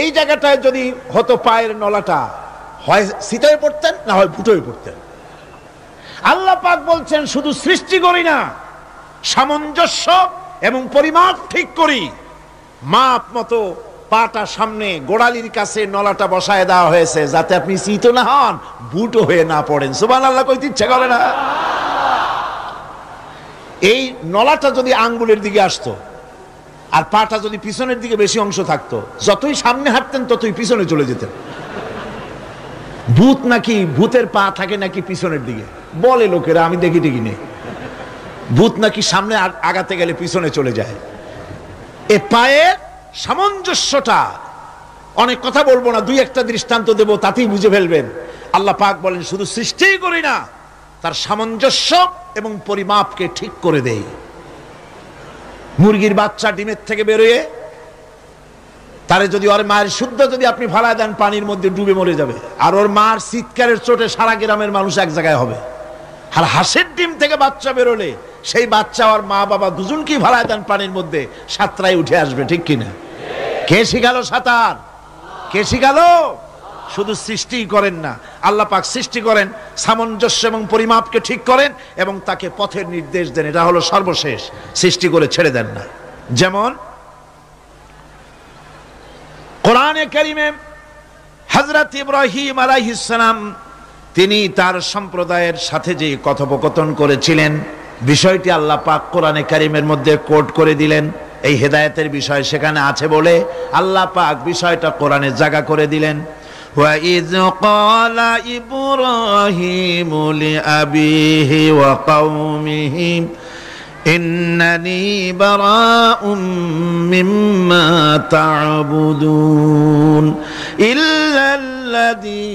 এই জায়গাটায় যদি হতো পায়ের নলাটা, হয় সিটায় পড়তেন না হয় ফুটোয় পড়তেন। আল্লাহ পাক বলছেন শুধু সৃষ্টি করি না, সামঞ্জস্য এবং পরিমাপ ঠিক করি। মাপ মতো পাটা সামনে গোড়ালির কাছে নলাটা বসায় দেওয়া হয়েছে যাতে আপনি চিত না হন, বুটো হয়ে না পড়েন। সুবহানাল্লাহ কইতে ইচ্ছা করে না? এই নলাটা যদি আঙ্গুলের দিকে আসতো আর পাটা যদি পিছনের দিকে বেশি অংশ থাকতো, যতই সামনে হাঁটতেন ততই পিছনে চলে যেতেন। ভূত নাকি, ভূতের পা থাকে নাকি পিছনের দিকে, বলে লোকেরা, আমি দেখি টিকি নেই। ভূত নাকি সামনে আগাতে গেলে পিছনে চলে যায়। এ পায়ের সামঞ্জস্যটা, অনেক কথা বলবো না, 2-1টা দৃষ্টান্ত দেবো, তাতেই বুঝে ফেলবেন। আল্লাহ পাক বলেন শুধু সৃষ্টিই করি না, তার সামঞ্জস্য এবং পরিমাপকে ঠিক করে দেই। মুরগির বাচ্চা ডিমের থেকে বেরোয়, তারে যদি ওর মায়ের শুদ্ধ যদি আপনি ফালায় দেন, পানির মধ্যে ডুবে মরে যাবে। আর ওর মার চিৎকারের চোটে সারা গ্রামের মানুষ এক জায়গায় হবে। আর হাঁসের ডিম থেকে বাচ্চা বেরোলে সেই বাচ্চা আর মা বাবা দুজনকেই ফালায় দেন পানির মধ্যে, সাঁতরায় উঠে আসবে। ঠিক কিনা? কে শিখালো সাঁতার? কে শিখালো? শুধু সৃষ্টি করেন না, আল্লাহ পাক সৃষ্টি করেন, সামঞ্জস্য এবং পরিমাপকে ঠিক করেন এবং তাকে পথের নির্দেশ দেন। এটা হলো সর্বশেষ। সৃষ্টি করে ছেড়ে দেন না। যেমন কোরআনে কারিমে হযরত ইব্রাহিম আলাইহিস সালাম তিনি তার সম্প্রদায়ের সাথে যে কথোপকথন করেছিলেন, বিষয়টি আল্লাহ পাক কোরআনে কারিমের মধ্যে কোট করে দিলেন। এই হেদায়েতের বিষয় সেখানে আছে বলে আল্লাহ পাক বিষয়টা কোরআনে জায়গা করে দিলেন। وَإِذْ قَالَ إِبْرَاهِيمُ لِأَبِيهِ وَقَوْمِهِ إِنَّنِي بَرَاءٌ مِّمَّا تَعْبُدُونَ إِلَّا الَّذِي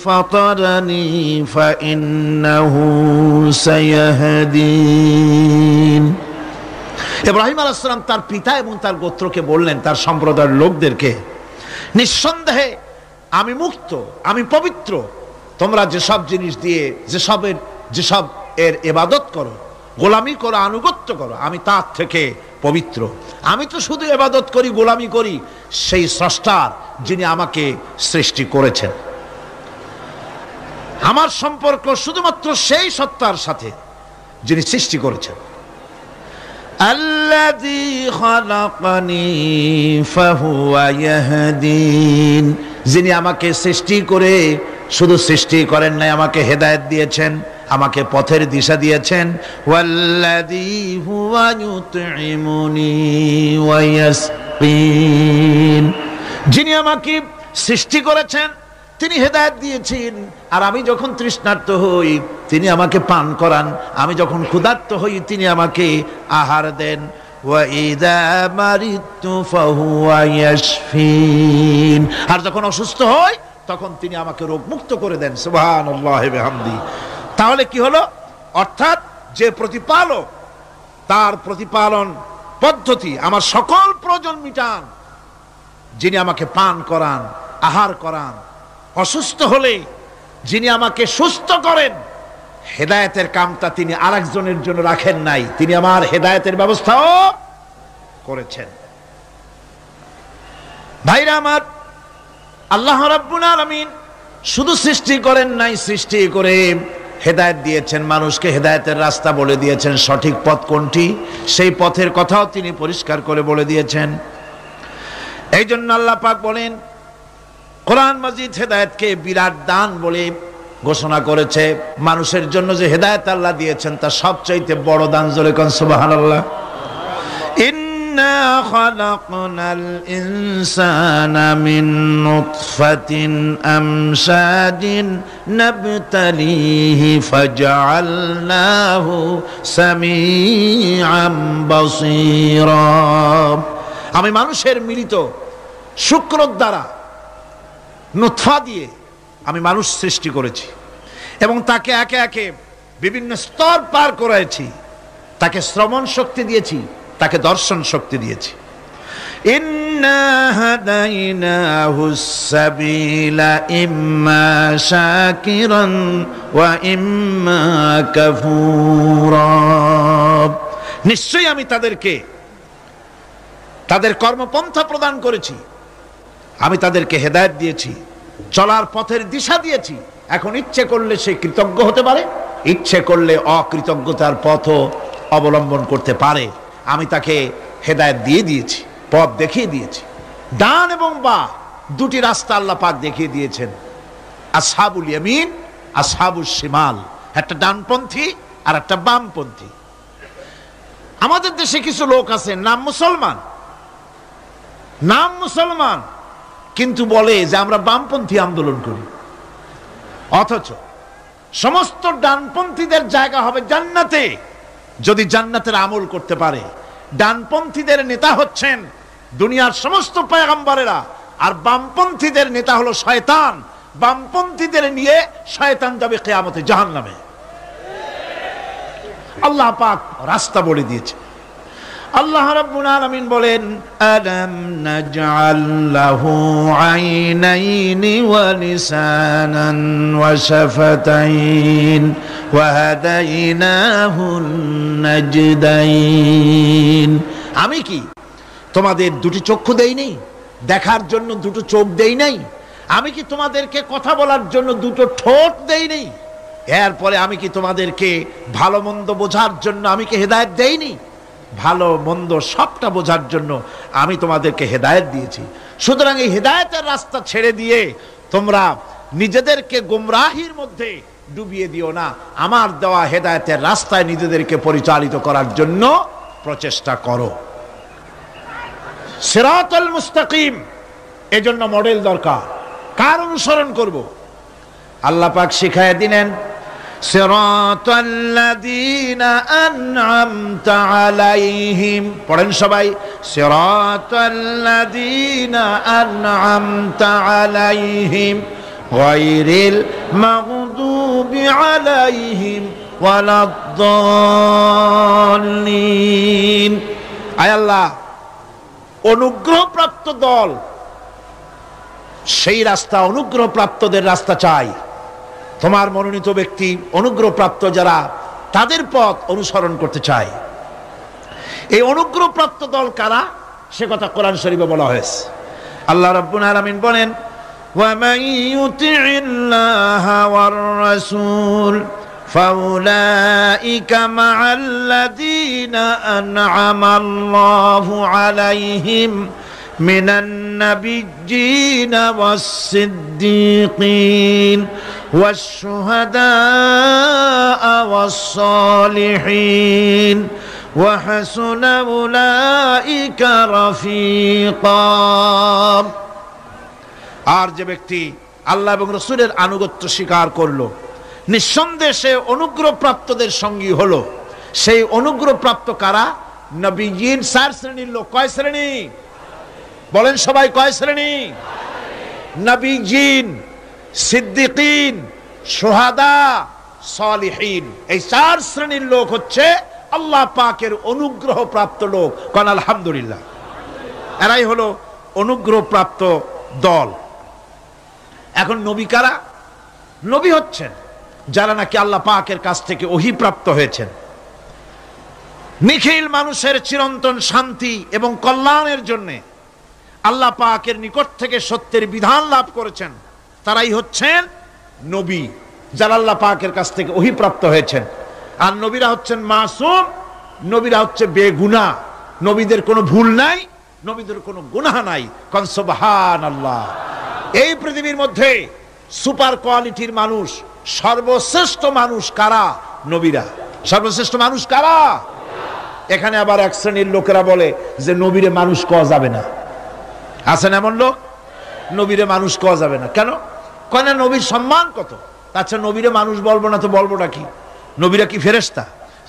فَطَرَنِي فَإِنَّهُ سَيَهْدِينِ। ইব্রাহিম আলাইহিস সালাম তার পিতা এবং তার গোত্রকে বললেন, তার সম্প্রদায়ের লোকদেরকে, নিঃসন্দেহে আমি মুক্ত, আমি পবিত্র। তোমরা যেসব জিনিস দিয়ে যেসব এর ইবাদত করো, গোলামি করো, আনুগত্য করো, আমি তার থেকে পবিত্র। আমি তো শুধু ইবাদত করি, গোলামি করি সেই স্রষ্টার, যিনি আমাকে সৃষ্টি করেছেন। আমার সম্পর্ক শুধুমাত্র সেই সত্তার সাথে যিনি সৃষ্টি করেছেন। আল্লাযী খালাকানি ফাহুয়া ইয়াহদিন, যিনি আমাকে সৃষ্টি করে শুধু সৃষ্টি করেন নাই, আমাকে হেদায়েত দিয়েছেন, আমাকে পথের দিশা দিয়েছেন। ওয়াল্লাযী হুয়া ইউতঈমুনি ওয়া ইয়াসকিন, যিনি আমাকে সৃষ্টি করেছেন তিনি হেদায়েত দিয়েছেন, আর আমি যখন তৃষ্ণার্ত হই তিনি আমাকে পান করান, আমি যখন ক্ষুধার্ত হই তিনি আমাকে আহার দেন। ওয়া ইযা মারিতু ফাহুয়া ইয়াশফিন, আর যখন অসুস্থ হই তখন তিনি আমাকে রোগ মুক্ত করে দেন। সুবহানাল্লাহি ওয়া বিহামদি। তাহলে কি হলো? অর্থাৎ যে প্রতিপালক, তার প্রতিপালন পদ্ধতি আমার সকল প্রয়োজন মিটান, যিনি আমাকে পান করান, আহার করান, অসুস্থ হলে যিনি আমাকে সুস্থ করেন। হেদায়েতের কামটা তিনি আরেকজনের জন্য রাখেন নাই, তিনি আমার হেদায়েতের ব্যবস্থাও করেছেন। ভাইরা আমার, আল্লাহ রাব্বুল আলামিন শুধু সৃষ্টি করেন নাই, সৃষ্টি করে হেদায়েত দিয়েছেন, মানুষকে হেদায়েতের রাস্তা বলে দিয়েছেন। সঠিক পথ কোনটি সেই পথের কথাও তিনি পরিষ্কার করে বলে দিয়েছেন। এই জন্য আল্লাহ পাক বলেন, কোরআন মাজিদ হেদায়েতকে বিরাট দান বলে ঘোষণা করেছে। মানুষের জন্য যে হেদায়েত আল্লাহ দিয়েছেন তা সবচাইতে বড় দান। জোরে কোন সুবহানাল্লাহ। ইন্না খালাকনাল ইনসানা মিন নুতফাতিন আমশাজিন নাবতালিহি ফাজআলনাহু সামিআম বাসীরা। আমি মানুষের মিলিত শুক্র দ্বারা, নুতফা দিয়ে আমি মানুষ সৃষ্টি করেছি এবং তাকে একে একে বিভিন্ন স্তর পার করেছি। তাকে শ্রবণ শক্তি দিয়েছি, তাকে দর্শন শক্তি দিয়েছি। ইন্না হাদাইনাহুস সাবিলা ইম্মা শাকিরান ওয়া ইম্মা কাফুরা। নিশ্চয়ই আমি তাদেরকে তাদের কর্মপন্থা প্রদান করেছি, আমি তাদেরকে হেদায়েত দিয়েছি, চলার পথের দিশা দিয়েছি। এখন ইচ্ছে করলে সে কৃতজ্ঞ হতে পারে, ইচ্ছে করলে অকৃতজ্ঞতার পথও অবলম্বন করতে পারে। আমি তাকে হেদায়েত দিয়ে দিয়েছি, পথ দেখিয়ে দিয়েছি। ডান এবং বাঁ দুটি রাস্তা আল্লাহ পাক দেখিয়ে দিয়েছেন। আসহাবুল ইয়ামিন, আসহাবুশ শিমাল, একটা ডানপন্থী আর একটা বামপন্থী। আমাদের দেশে কিছু লোক আছে, নাম মুসলমান, কিন্তু বলে যে আমরা বামপন্থী আন্দোলন করি। অথচ সমস্ত ডানপন্থীদের জায়গা হবে জান্নাতে, যদি জান্নাতের আমল করতে পারে। ডানপন্থীদের নেতা হচ্ছেন দুনিয়ার সমস্ত পয়গম্বরেরা, আর বামপন্থীদের নেতা হলো শয়তান। বামপন্থীদের নিয়ে শয়তান যাবে কিয়ামতে জাহান্নামে। আল্লাহ পাক রাস্তা বলে দিয়েছে। আল্লাহ রাব্বুল আলামিন বলেন, আলাম নাজআল লাহু আইনাইনি ওয়া লিসানান ওয়া শাফাতাইন ওয়া হাদাইনাহুন নাজদাইন। আমি কি তোমাদের দুটি চক্ষু দেই নাই, দেখার জন্য দুটো চোখ দেই নাই? আমি কি তোমাদেরকে কথা বলার জন্য দুটো ঠোঁট দেই নাই? এরপরে আমি কি তোমাদেরকে ভালো মন্দ বোঝার জন্য আমি কি হেদায়েত দেইনি? ভালো মন্দ সবটা বোঝার জন্য আমি তোমাদেরকে হেদায়েত দিয়েছি। সুতরাং এই হেদায়েতের রাস্তা ছেড়ে দিয়ে তোমরা নিজেদেরকে গোমরাহির মধ্যে ডুবিয়ে দিও না। আমার দেওয়া হেদায়েতের রাস্তায় নিজেদেরকে পরিচালিত করার জন্য প্রচেষ্টা করো। সিরাতুল মুস্তাকিম, এজন্য মডেল দরকার। কার অনুসরণ করব? আল্লাহ পাক শিখায় দিলেন সিরাতাল্লাযীনা আন'আমতা আলাইহিম। পড়েন সবাই, সিরাতাল্লাযীনা আন'আমতা আলাইহিম গায়রিল মাগদুবি আলাইহিম ওয়ালাদ-দাল্লিন। আয় আল্লাহ, অনুগ্রহপ্রাপ্ত দল, সেই রাস্তা, অনুগ্রহপ্রাপ্তদের রাস্তা চাই। তোমার মনোনীত ব্যক্তি, অনুগ্রহপ্রাপ্ত যারা, তাদের পথ অনুসরণ করতে চায়। এই অনুগ্রহপ্রাপ্ত দল কারা, সে কথা কোরআন শরীফে বলা হয়েছে। আল্লাহ রাব্বুল আলামিন বলেন, ওয়ামান ইউতি'িল্লাহা ওয়ার রাসূল ফাউলাইকা মা'আল্লাযীনা আন'আমাল্লাহু আলাইহিম মিনান নাবিয়্যিনা ওয়াস-সিদ্দীকিন ওয়াশ-শুহাদা'a ওয়াস-সালিহিন ওয়া হাসুনা উলাইকা রাফীকা। আর যে ব্যক্তি আল্লাহ এবং রাসূলের আনুগত্য স্বীকার করলো, নিঃসন্দেহে সে অনুগ্রহপ্রাপ্তদের সঙ্গী হলো। সেই অনুগ্রহপ্রাপ্ত কারা? নবীয়িন। 4 শ্রেণীর লোক। কয় শ্রেণী? বলেন সবাই, কয় শ্রেণী? নবীয়িন, সিদ্দিকিন, শুহাদা, সালিহিন। এই 4 শ্রেণীর লোক হচ্ছে আল্লাহ পাকের অনুগ্রহপ্রাপ্ত লোক। কোন আলহামদুলিল্লাহ। এরাই হলো অনুগ্রহপ্রাপ্ত দল। এখন নবী কারা? নবী হচ্ছেন যারা নাকি আল্লাহ পাকের কাছ থেকে ওহী প্রাপ্ত হয়েছেন, নিখিল মানুষের চিরন্তন শান্তি এবং কল্যাণের জন্য আল্লাহ পাকের নিকট থেকে সত্যের বিধান লাভ করেছেন। তারাই হচ্ছেন নবী, যারা আল্লাহ পাকের কাছ থেকে ওহী প্রাপ্ত হয়েছেন। আর নবীরা হচ্ছেন মাসুম, নবীরা হচ্ছে বেগুনাহ। নবীদের কোনো ভুল নাই, নবীদের কোনো গুনাহ নাই। কোন সুবহানাল্লাহ। এই পৃথিবীর মধ্যে সুপার কোয়ালিটির মানুষ, সর্বশ্রেষ্ঠ মানুষ কারা? নবীরা। সর্বশ্রেষ্ঠ মানুষ কারা? এখানে আবার এক শ্রেণীর লোকেরা বলে যে নবীরে মানুষ কওয়া যাবে না। আছেন এমন লোক, নবীরে মানুষ কওয়া যাবে না। কেন? কেন? নবীর সম্মান কত। আচ্ছা, নবীরে মানুষ বলবো না তো বলবোটা কি? নবীরা কি ফেরেশতা?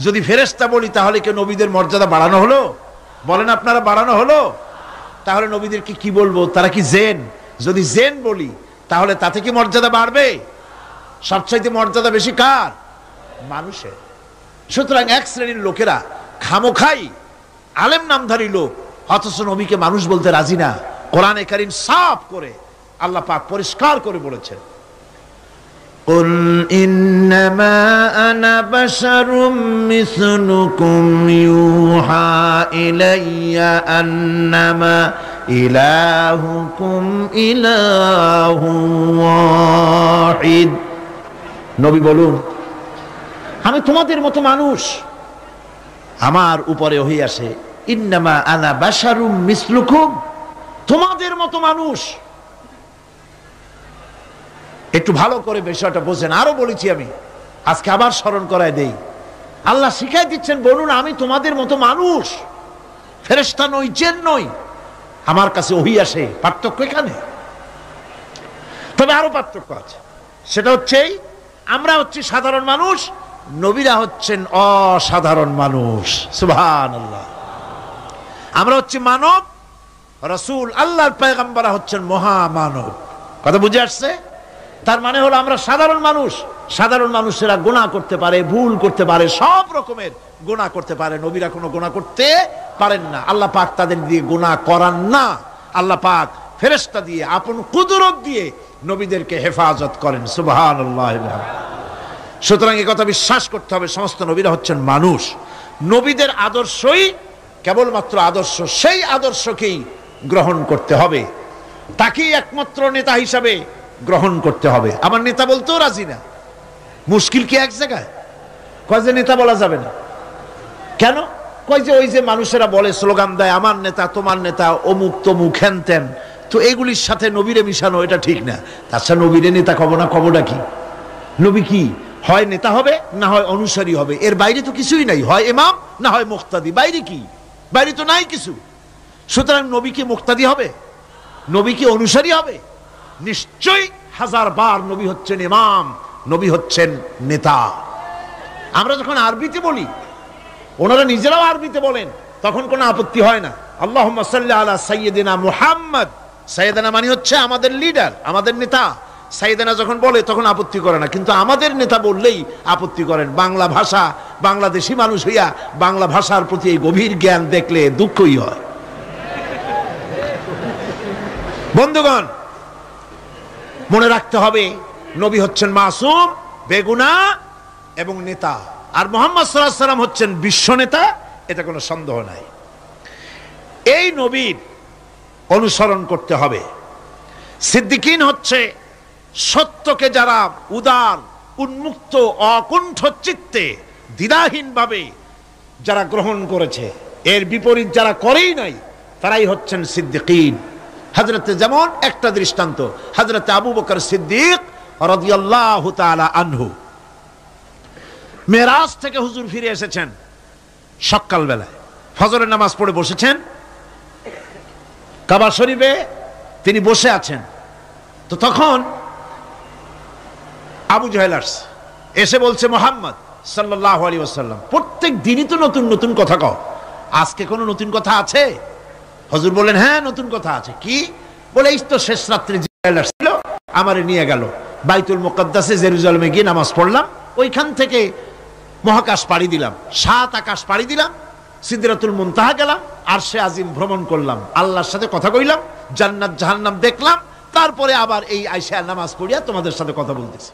যদি ফেরেশতা বলি তাহলে কি নবীদের মর্যাদা বাড়ানো হলো? বলেন আপনারা, বাড়ানো হলো? তাহলে নবীদেরকে কি বলবো? তারা কি জেন? যদি জেন বলি তাহলে তাতে কি মর্যাদা বাড়বে? সবচাইতে মর্যাদা বেশি কার? মানুষের। সুতরাং এক শ্রেণীর লোকেরা খামোখাই আলেম নামধারী লোক, অথচ নবীকে মানুষ বলতে রাজি না। কোরআনে কারীম সাফ করে আল্লাহ পাক পরিষ্কার করে বলেছেন, কুল ইন্নামা আনা বাশারুম মিসলুকুম ইউহা ইলাইয়া আন্নামা ইলাহুকুম ইলাহু ওয়াহিদ। নবী বলুন, আমি তোমাদের মতো মানুষ, আমার উপরে ওহী আসে। ইন্নামা আনা বাশারুম মিসলুকুম, তোমাদের মতো মানুষ। একটু ভালো করে বিষয়টা বোঝেন। আরো বলেছি আমি, আজকে আবার স্মরণ করায় দেই। আল্লাহ শিখাই দিচ্ছেন, বলুন আমি তোমাদের মতো মানুষ, ফেরেশতা নই, জিন নই, আমার কাছে ওহী আসে। পার্থক্য এখানে। তবে আরো পার্থক্য আছে, সেটা হচ্ছে আমরা হচ্ছি সাধারণ মানুষ, নবীরা হচ্ছেন অসাধারণ মানুষ। সুবহানাল্লাহ। আমরা হচ্ছি মানব, রাসূল আল্লাহর পয়গম্বররা হচ্ছেন মহামানব। কথা বুঝে আসছে? তার মানে হলো আমরা সাধারণ মানুষ। সাধারণ মানুষেরা গুনাহ করতে পারে, ভুল করতে পারে, সব রকমের গুনাহ করতে পারে। নবীরা কোনো গুনাহ করতে পারেন না। আল্লাহ পাক তাদের দিয়ে গুনাহ করান না। আল্লাহ পাক ফেরেশতা দিয়ে, আপন কুদরত দিয়ে নবীদেরকে হেফাজত করেন। সুবহানাল্লাহ। সুতরাং এই কথা বিশ্বাস করতে হবে, সমস্ত নবীরা হচ্ছেন মানুষ। নবীদের আদর্শই কেবলমাত্র আদর্শ, সেই আদর্শকেই গ্রহণ করতে হবে, তাকেই একমাত্র নেতা হিসাবে গ্রহণ করতে হবে। আমার নেতা বলতেও রাজি না। মুশকিল কি এক জায়গায়? কয় যে নেতা বলা যাবে না। কেন? কয় যে ওই যে মানুষেরা বলে, স্লোগান দেয়, আমার নেতা, তোমার নেতা, অমুক তমুক হেন তেন, তো এগুলির সাথে নবীরে মিশানো এটা ঠিক না। তাছাড়া নবীরে নেতা কব না, কবটা কি? নবী কি হয় নেতা হবে, না হয় অনুসারী হবে, এর বাইরে তো কিছুই নাই। হয় ইমাম, না হয় মুক্তাদি। বাইরে কি? বাইরে তো নাই কিছু। সুতরাং নবী কি মুক্তাদি হবে? নবী কি অনুসারী হবে? নিশ্চয়ই হাজার বার নবী হচ্ছেন ইমাম, নবী হচ্ছেন নেতা। আমরা যখন আরবিতে বলি, ওনারা নিজেরাও আরবিতে বলেন, তখন কোনো আপত্তি হয় না। আল্লাহুম্মা সাল্লি আলা সাইয়্যিদিনা মুহাম্মদ, সাইয়্যিদিনা মানে হচ্ছে আমাদের লিডার, আমাদের নেতা। সাইয়্যিদিনা যখন বলে তখন আপত্তি করে না, কিন্তু আমাদের নেতা বললেই আপত্তি করেন। বাংলা ভাষা, বাংলাদেশি মানুষ হইয়া বাংলা ভাষার প্রতি এই গভীর জ্ঞান দেখলে দুঃখই হয়। বন্ধুগণ, মনে রাখতে হবে নবী হচ্ছেন মাসুম, বেগুনাহ এবং নেতা, আর মুহাম্মদ সাল্লাল্লাহু আলাইহি ওয়াসাল্লাম হচ্ছেন বিশ্ব নেতা, এটা কোনো সন্দেহ নাই। এই নবীর অনুসরণ করতে হবে। সিদ্দিকিন হচ্ছে সত্যকে যারা উদার, উন্মুক্ত, অকুণ্ঠ চিত্তে, দ্বিধাহীনভাবে যারা গ্রহণ করেছে, এর বিপরীত যারা করেই নাই, তারাই হচ্ছেন সিদ্দিকিন। হযরতে, যেমন একটা দৃষ্টান্ত, হযরতে আবু বকর সিদ্দিক রাদিয়াল্লাহু তাআলা আনহু, মেরাজ থেকে হুজুর ফিরে এসেছেন সকাল বেলায়, ফজরের নামাজ পড়ে বসেছেন কাবা শরীফে, তিনি বসে আছেন। তো তখন আবু জাহেল এসে বলছে, মুহাম্মদ সাল্লাল্লাহু আলাইহি ওয়াসাল্লাম, প্রত্যেক দিনই তো নতুন নতুন কথা কও, আজকে কোনো নতুন কথা আছে? হুজুর বলেন, হ্যাঁ নতুন কথা আছে। কি? বলে, এই তো শেষ রাত্রে জিবরাইল আসছিল, আমারে নিয়ে গেল বাইতুল মুকাদ্দাসে, জেরুজালেমে গিয়ে নামাজ পড়লাম, ওইখান থেকে মহাকাশ পাড়ি দিলাম, 7 আকাশ পাড়ি দিলাম, সিদরাতুল মুনতাহা গেলাম, আরশে আজিম ভ্রমণ করলাম, আল্লাহর সাথে কথা কইলাম, জান্নাত জাহান্নাম দেখলাম, তারপরে আবার এই আয়েশা নামাজ পড়িয়া তোমাদের সাথে কথা বলতেছি।